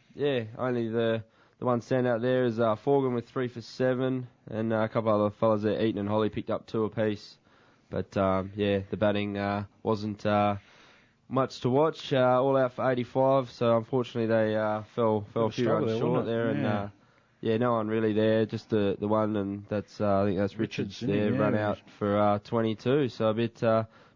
only the one standout there is Forgan with 3 for 7, and a couple other fellas there, Eaton and Holly, picked up 2 apiece. But the batting wasn't much to watch. All out for 85, so unfortunately they fell a few runs short there, and no one really there, just the one, and that's I think that's Richards there, run out for 22. So a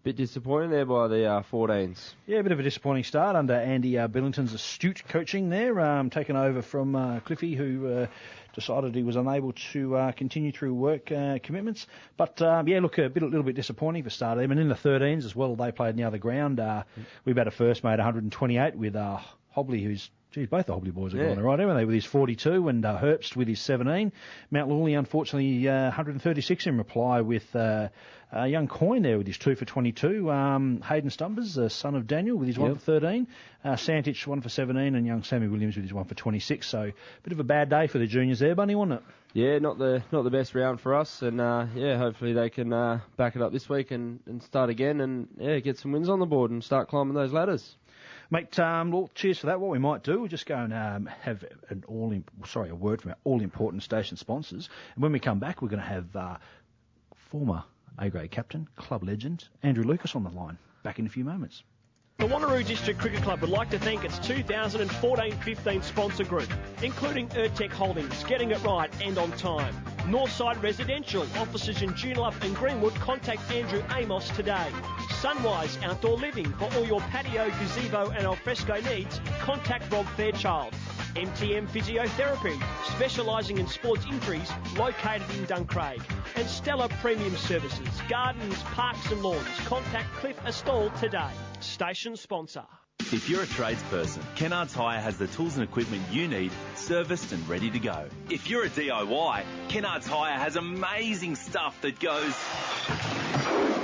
bit disappointing there by the 14s. Yeah, a bit of a disappointing start under Andy Billington's astute coaching there, taken over from Cliffy, who decided he was unable to continue through work commitments. But, a little bit disappointing for start of them. And in the 13s as well, they played in the other ground. We batted first, made 128 with Hobley, who's... Geez, both the Hobley boys are going all right, haven't they, with his 42, and Herbst with his 17. Mount Lawley, unfortunately, 136 in reply with young Coyne there with his 2 for 22. Hayden Stumbers, son of Daniel, with his 1 for 13. Santich, 1 for 17, and young Sammy Williams with his 1 for 26. So, a bit of a bad day for the juniors there, Bunny, wasn't it? Yeah, not the best round for us, and hopefully they can back it up this week and start again, and get some wins on the board and start climbing those ladders. Mate, cheers for that. What we might do, we'll just go and have a word from our all-important station sponsors. And when we come back, we're going to have former A-grade captain, club legend, Andrew Lucas on the line. Back in a few moments. The Wanneroo District Cricket Club would like to thank its 2014-15 sponsor group, including Urtec Holdings, getting it right and on time. Northside Residential, offices in Joondalup and Greenwood, contact Andrew Amos today. Sunwise Outdoor Living, for all your patio, gazebo and alfresco needs, contact Rob Fairchild. MTM Physiotherapy, specialising in sports injuries, located in Duncraig. And Stella Premium Services, gardens, parks and lawns, contact Cliff Astall today. Station sponsor. If you're a tradesperson, Kennards Hire has the tools and equipment you need, serviced and ready to go. If you're a DIY, Kennards Hire has amazing stuff that goes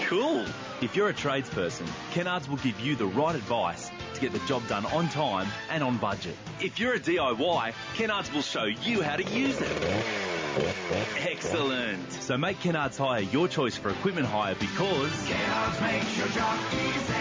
cool. If you're a tradesperson, Kennards will give you the right advice to get the job done on time and on budget. If you're a DIY, Kennards will show you how to use it. Excellent. So make Kennards Hire your choice for equipment hire because Kennards makes your job easy.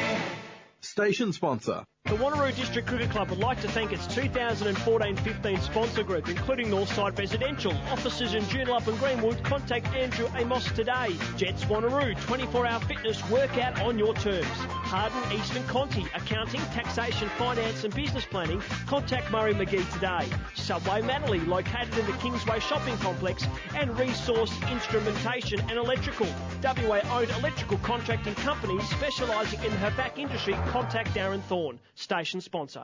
Station sponsor. The Wanneroo District Cricket Club would like to thank its 2014-15 sponsor group, including Northside Residential, offices in Joondalup and Greenwood. Contact Andrew Amos today. Jets Wanneroo, 24-hour fitness workout on your terms. Harden Eastern Conti, accounting, taxation, finance and business planning. Contact Murray McGee today. Subway Manly, located in the Kingsway Shopping Complex, and Resource Instrumentation and Electrical. WA-owned electrical contracting companies specialising in the HVAC industry. Contact Darren Thorne. Station sponsor.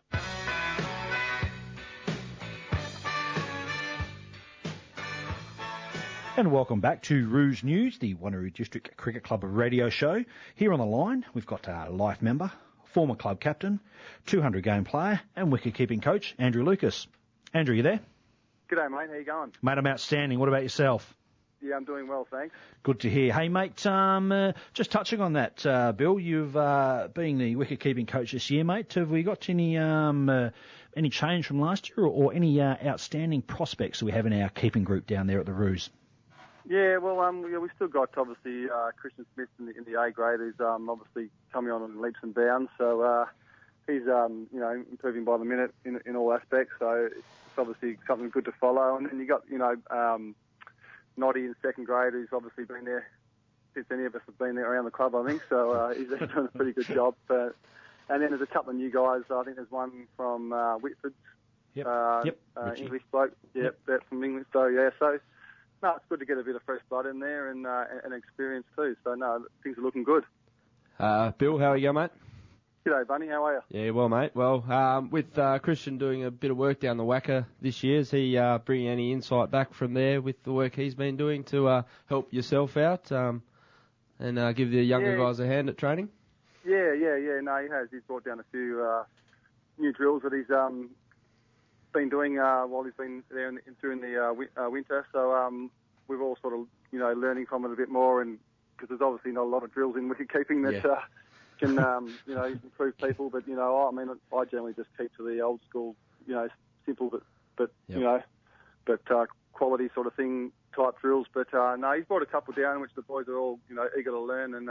And welcome back to Roos News, the Wanneroo District Cricket Club radio show. Here on the line, we've got a life member, former club captain, 200-game player and wicket-keeping coach, Andrew Lucas. Andrew, you there? G'day, mate. How you going? Mate, I'm outstanding. What about yourself? Yeah, I'm doing well, thanks. Good to hear. Hey, mate, just touching on that, Bill, you've been the wicket-keeping coach this year, mate. Have we got any change from last year or any outstanding prospects that we have in our keeping group down there at the Roos? Yeah, well, we've still got, obviously, Christian Smith in the A grade, who's obviously coming on leaps and bounds. So he's, improving by the minute in all aspects. So it's obviously something good to follow. And then you got, Noddy in second grade, who's obviously been there since any of us have been there around the club, I think. So he's doing a pretty good job. And then there's a couple of new guys. I think there's one from Whitford, English bloke, from England. So no, it's good to get a bit of fresh blood in there and experience too. So no, things are looking good. Bill, how are you, mate? G'day, Bunny. How are you? Yeah, well, mate. Well, with Christian doing a bit of work down the Wacker this year, is he bringing any insight back from there with the work he's been doing to help yourself out and give the younger guys a hand at training? Yeah. No, he has. He's brought down a few new drills that he's been doing while he's been there during the winter. So we've all sort of, learning from it a bit more, and because there's obviously not a lot of drills in wicket keeping that can, improve people. But, I generally just keep to the old school, simple but quality sort of thing type drills. But no, he's brought a couple down, which the boys are all, eager to learn, and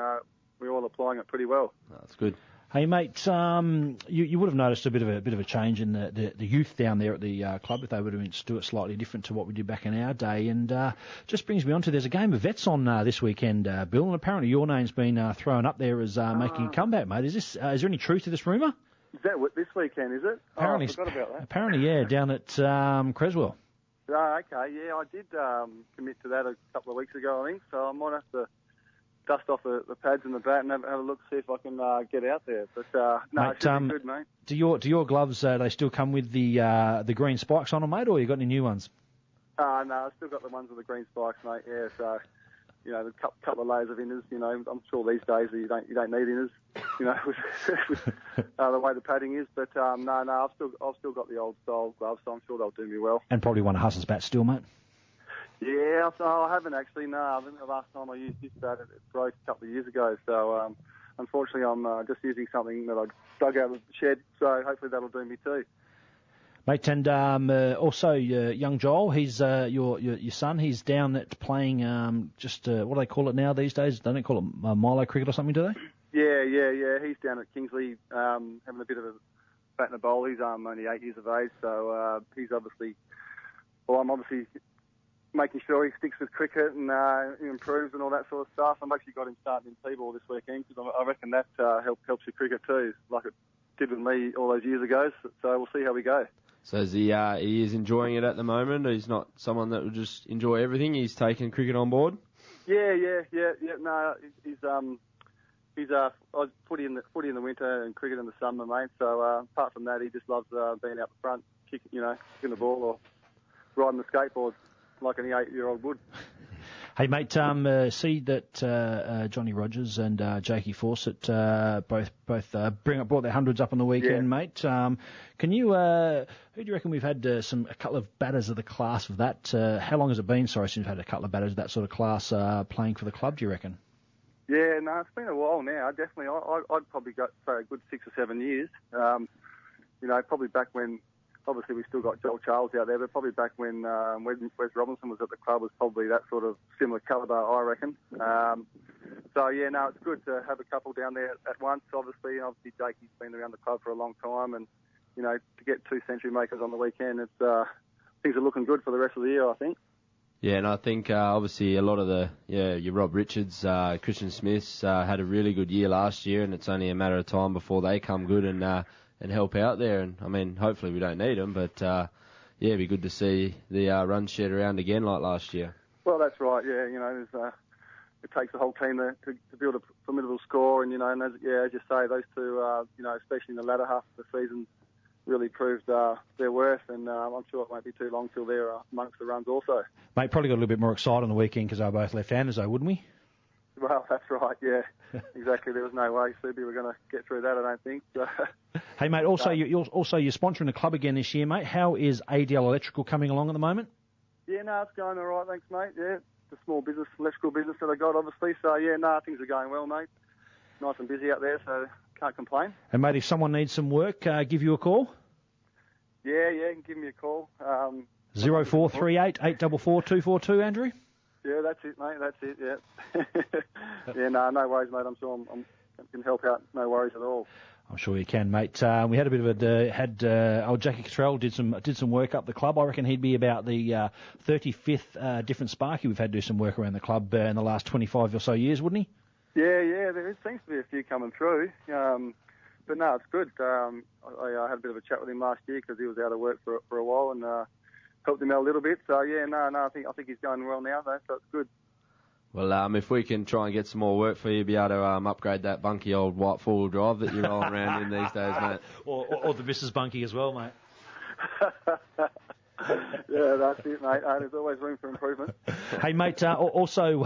we're all applying it pretty well. That's good. Hey, mate, you would have noticed a bit of a change in the youth down there at the club if they were to do it slightly different to what we did back in our day. And just brings me on to, there's a game of vets on this weekend, Bill, and apparently your name's been thrown up there as making a comeback, mate. Is there any truth to this rumour? Is that this weekend, is it? Apparently, I forgot about that. Apparently, yeah, down at Creswell. Oh, okay, yeah, I did commit to that a couple of weeks ago, I think, so I might have to dust off the pads and the bat and have a look, see if I can get out there. But no, mate, it should be good, mate. Do your gloves, they still come with the green spikes on them, mate, or you got any new ones? No, I've still got the ones with the green spikes, mate, yeah, so, the couple of layers of inners, I'm sure these days you don't need inners, with the way the padding is, but no, I've still got the old style gloves, so I'm sure they'll do me well. And probably one of Huss's bats still, mate? Yeah, so I haven't actually, no. I think the last time I used this bat, it broke a couple of years ago. So, unfortunately, I'm just using something that I dug out of the shed. So, hopefully that'll do me too. Mate, and also young Joel, he's your son. He's down at playing what do they call it now these days? They don't call it Milo cricket or something, do they? Yeah. He's down at Kingsley having a bit of a bat and a bowl. He's only 8 years of age, so he's obviously... Well, I'm obviously... making sure he sticks with cricket and improves and all that sort of stuff. I've actually got him starting in T-ball this weekend because I reckon that helps your cricket too, like it did with me all those years ago. So we'll see how we go. So is he is enjoying it at the moment? He's not someone that will just enjoy everything. He's taking cricket on board. Yeah. No, he's footy in the winter and cricket in the summer, mate. So apart from that, he just loves being out the front, kicking the ball or riding the skateboard, like any 8-year-old would. Hey, mate, see that Johnny Rogers and Jakey Fawcett both brought their hundreds up on the weekend, mate. Can you, who do you reckon we've had a couple of batters of the class of that? How long has it been, since we've had a couple of batters of that sort of class playing for the club, do you reckon? Yeah, no, it's been a while now. Definitely, I'd probably go for a good 6 or 7 years. Probably back when... Obviously, we still got Joel Charles out there, but probably back when Wes Robinson was at the club was probably that sort of similar calibre, I reckon. It's good to have a couple down there at once, obviously. And obviously, Jakey's been around the club for a long time, and, to get 2 century makers on the weekend, things are looking good for the rest of the year, I think. Yeah, and I think obviously a lot of your Rob Richards, Christian Smiths had a really good year last year, and it's only a matter of time before they come good and help out there. And, I mean, hopefully we don't need them, but, it'd be good to see the runs shared around again like last year. Well, that's right, yeah. It takes the whole team to build a formidable score, and, and as you say, those two, especially in the latter half of the season, really proved their worth, and I'm sure it won't be too long till they're amongst the runs also. Mate, probably got a little bit more excited on the weekend because they were both left-handers, though, wouldn't we? Well, that's right, yeah. Exactly. There was no way Subi were going to get through that, I don't think. Hey, mate, also you're sponsoring the club again this year, mate. How is ADL Electrical coming along at the moment? Yeah, no, it's going all right, thanks, mate. Yeah, it's a small business, electrical business that I got, obviously. So, things are going well, mate. Nice and busy out there, so can't complain. And, mate, if someone needs some work, give you a call? Yeah, you can give me a call. 0438 844 242, Andrew? Yeah, that's it, mate. That's it, yeah. No worries, mate. I'm sure I can help out. No worries at all. I'm sure you can, mate. We had a bit of old Jackie Cottrell did some work up the club. I reckon he'd be about the 35th different Sparky we've had do some work around the club in the last 25 or so years, wouldn't he? Yeah. There seems to be a few coming through. But no, it's good. I had a bit of a chat with him last year because he was out of work for a while, and helped him out a little bit. So I think he's going well now, though. So it's good. Well, if we can try and get some more work for you, be able to upgrade that bunky old white four-wheel drive that you're rolling around in these days, mate. Or the Mrs. Bunky as well, mate. Yeah, that's it, mate. There's always room for improvement. Hey, mate. Also,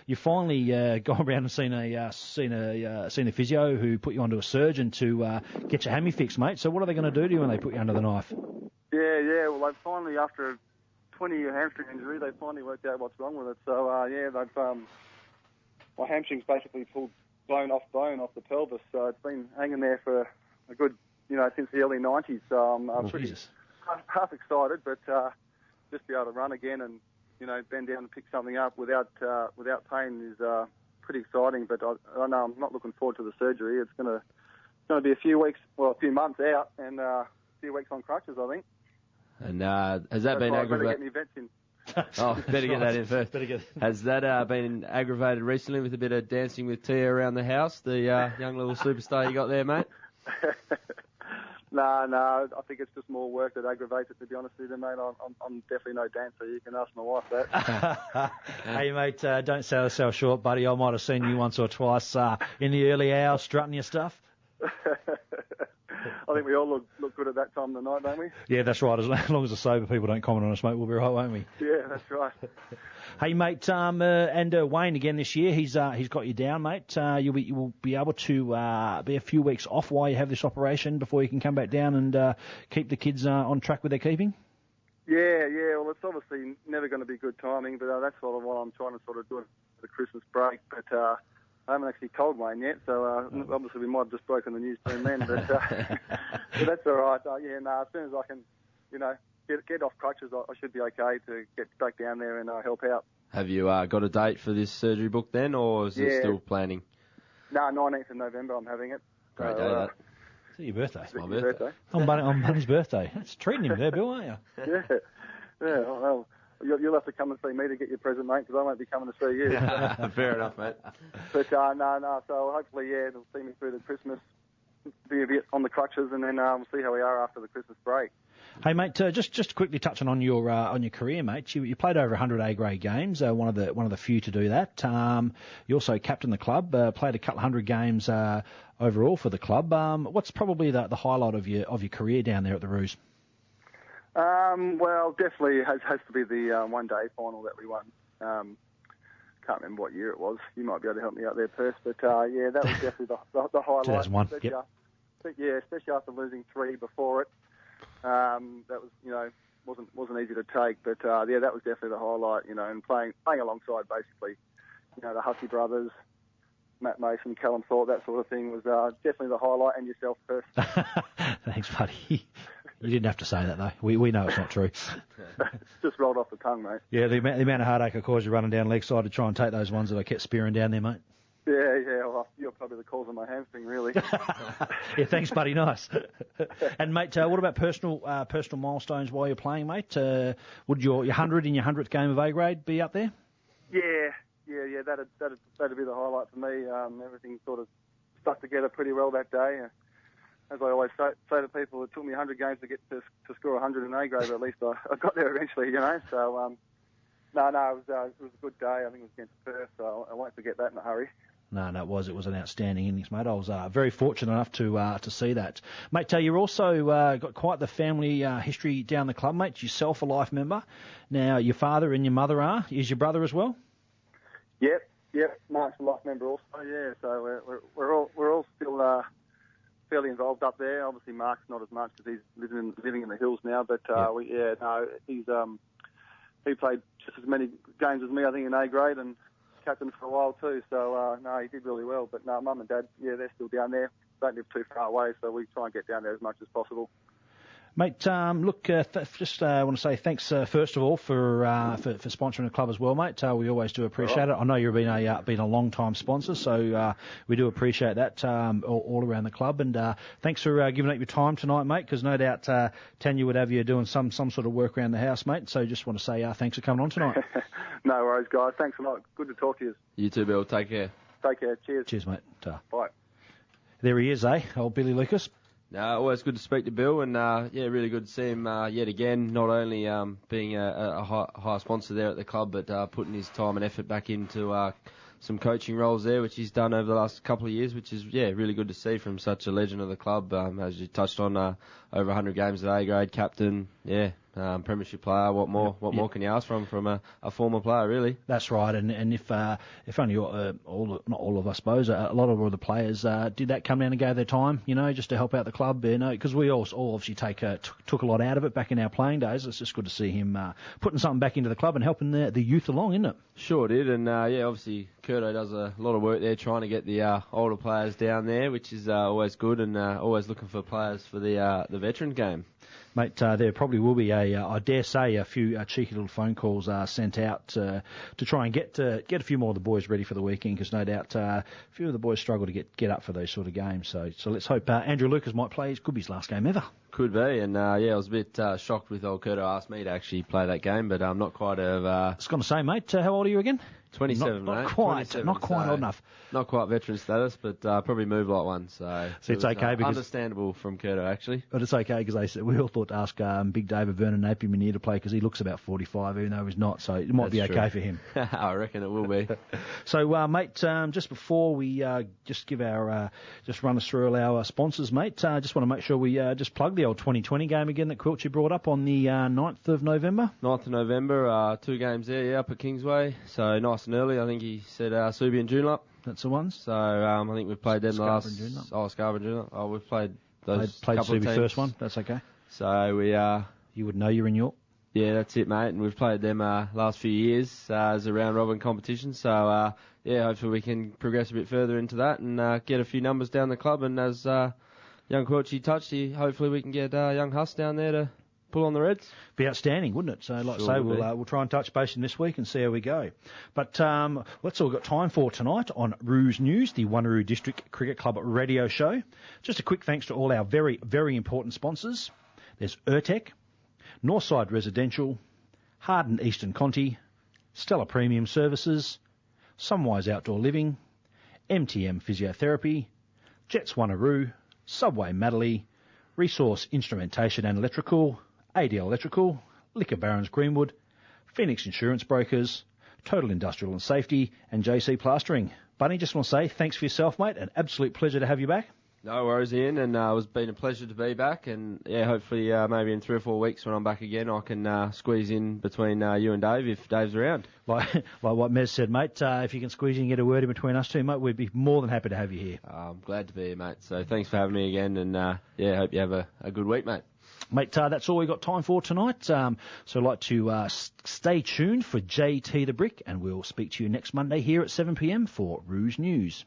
you finally gone around and seen a physio who put you onto a surgeon to get your hammy fixed, mate. So what are they going to do to you when they put you under the knife? Yeah. Well, they finally, after a 20-year hamstring injury, they finally worked out what's wrong with it. So they've my hamstring's basically pulled bone off the pelvis. So it's been hanging there for a good, since the early 90s. So I'm pretty half excited, but just be able to run again and bend down and pick something up without pain is pretty exciting. But I know I'm not looking forward to the surgery. It's going to be a few months out and a few weeks on crutches, I think. And has that been aggravated? Better get my vets in. Oh, better get that in first. Has that been aggravated recently with a bit of dancing with Tia around the house, the young little superstar you got there, mate? No, I think it's just more work that aggravates it, to be honest with you, mate. I'm definitely no dancer. You can ask my wife that. Hey, mate, don't sell yourself short, buddy. I might have seen you once or twice in the early hours strutting your stuff. I think we all look good at that time of the night, don't we? Yeah, that's right. As long as the sober people don't comment on us, mate, we'll be right, won't we? Yeah, that's right. Hey, mate, and Wayne again this year. He's got you down, mate. You will be able to be a few weeks off while you have this operation before you can come back down and keep the kids on track with their keeping. Yeah. Well, it's obviously never going to be good timing, but that's sort of what I'm trying to sort of do for the Christmas break. But I haven't actually told Wayne yet, so obviously we might have just broken the news to him then. But, but that's all right. As soon as I can, get off crutches, I should be okay to get back down there and help out. Have you got a date for this surgery book then, or is it still planning? No, 19th of November I'm having it. Great day, that. Is it your birthday? It's my birthday. On Bunny's birthday. That's treating him there, Bill, aren't you? Yeah. Well, you'll have to come and see me to get your present, mate, because I won't be coming to see you. Fair enough, mate. But no. So hopefully, it'll see me through the Christmas, be a bit on the crutches, and then we'll see how we are after the Christmas break. Hey, mate, just quickly touching on your career, mate. You played over 100 A-grade games, one of the few to do that. You also captained the club, played a couple hundred games overall for the club. What's probably the highlight of your career down there at the Roos? Well, definitely has to be the one-day final that we won. Can't remember what year it was. You might be able to help me out there, Purce. But that was definitely the highlight. 2001. Especially after losing 3 before it. That was wasn't easy to take. But that was definitely the highlight. And playing alongside basically, the Hussey brothers, Matt Mason, Callum Thorpe, that sort of thing was definitely the highlight. And yourself, Purce. Thanks, buddy. You didn't have to say that, though. We know it's not true. Just rolled off the tongue, mate. Yeah, the amount of heartache I caused you running down leg side to try and take those ones that I kept spearing down there, mate. Yeah. Well, you're probably the cause of my hamstring, really. Yeah, thanks, buddy. Nice. And, mate, what about personal milestones while you're playing, mate? Would your 100 in your 100th game of A-grade be up there? Yeah. That'd be the highlight for me. Everything sort of stuck together pretty well that day. As I always say to people, it took me 100 games to get to score 100 in A-grade, but at least I got there eventually, So, no, it was a good day. I think it was against Perth, so I won't forget that in a hurry. No, it was an outstanding innings, mate. I was very fortunate enough to see that. Mate, you've also got quite the family history down the club, mate. Yourself a life member. Now, your father and your mother are. Is your brother as well? Yep. Mark's a life member also, yeah. So we're all still fairly involved up there. Obviously, Mark's not as much because he's living in the hills now. But he played just as many games as me, I think, in A-grade and captain for a while too. So he did really well. But no, Mum and Dad, they're still down there. Don't live too far away, so we try and get down there as much as possible. Mate, look, just want to say thanks first of all for sponsoring the club as well, mate. We always do appreciate it. I know you've been a long time sponsor, so we do appreciate that all around the club. And thanks for giving up your time tonight, mate. Because no doubt Tanya would have you doing some sort of work around the house, mate. So just want to say thanks for coming on tonight. No worries, guys. Thanks a lot. Good to talk to you. You too, Bill. Take care. Take care. Cheers. Cheers, mate. Bye. There he is, old Billy Lucas. No, always good to speak to Bill, and really good to see him yet again. Not only being a high sponsor there at the club, but putting his time and effort back into some coaching roles there, which he's done over the last couple of years, which is really good to see from such a legend of the club. As you touched on, over 100 games at A grade, captain, premiership player. What more can you ask from a former player, really? That's right, and if only not all of us, I suppose, a lot of the players did that, come down and gave their time, just to help out the club, because we all obviously took a lot out of it back in our playing days. It's just good to see him putting something back into the club and helping the youth along, isn't it? Sure did, and obviously Curto does a lot of work there trying to get the older players down there, which is always good, and always looking for players for the veteran game. Mate, there probably will be I dare say, a few cheeky little phone calls sent out to try and get a few more of the boys ready for the weekend, because no doubt a few of the boys struggle to get up for those sort of games. So let's hope Andrew Lucas might play. It could be his last game ever. Could be, and I was a bit shocked with old Curto asked me to actually play that game, but I'm not quite I was going to say, mate, how old are you again? 27, not mate. Quite, 27, not quite old enough. Not quite veteran status, but probably move like one. So it's okay because understandable from Curto actually. But it's okay because we all thought to ask Big David Vernon Napier Minear to play, because he looks about 45, even though he's not. So it might be okay for him. I reckon it will be. So, mate, just before we just give our just run us through all our sponsors, mate. Just want to make sure we just plug the old 2020 game again that Quilty brought up on the 9th of November. 9th of November, 2 games there, up at Kingsway. So nice and early. I think he said Subi and Joondalup. That's the ones. So I think we've played them Scarborough last. And Scarborough and Joondalup. Oh, we've played those. Played couple of Subi teams. first one. That's okay. So we you would know you're in York. Yeah, that's it, mate. And we've played them last few years as a round robin competition. So hopefully we can progress a bit further into that and get a few numbers down the club. And as young Quilty touched, hopefully we can get young Huss down there to pull on the Reds. Be outstanding, wouldn't it? So, like I say, we'll try and touch base in this week and see how we go. But that's all we've got time for tonight on Roos News, the Wanneroo District Cricket Club radio show. Just a quick thanks to all our very, very important sponsors. There's Urtec, Northside Residential, Harden Eastern Conti, Stella Premium Services, Sunwise Outdoor Living, MTM Physiotherapy, Jets Wanneroo, Subway Madeley, Resource Instrumentation and Electrical, ADL Electrical, Liquor Barons Greenwood, Phoenix Insurance Brokers, Total Industrial and Safety, and JC Plastering. Bunny, just want to say thanks for yourself, mate. An absolute pleasure to have you back. No worries, Ian, and it's been a pleasure to be back. And hopefully maybe in 3 or 4 weeks when I'm back again, I can squeeze in between you and Dave if Dave's around. Like what Mez said, mate, if you can squeeze in and get a word in between us two, mate, we'd be more than happy to have you here. I'm glad to be here, mate. So thanks for having me again, and hope you have a good week, mate. Mate, that's all we've got time for tonight. So I'd like to stay tuned for JT the Brick, and we'll speak to you next Monday here at 7 p.m. for Roos News.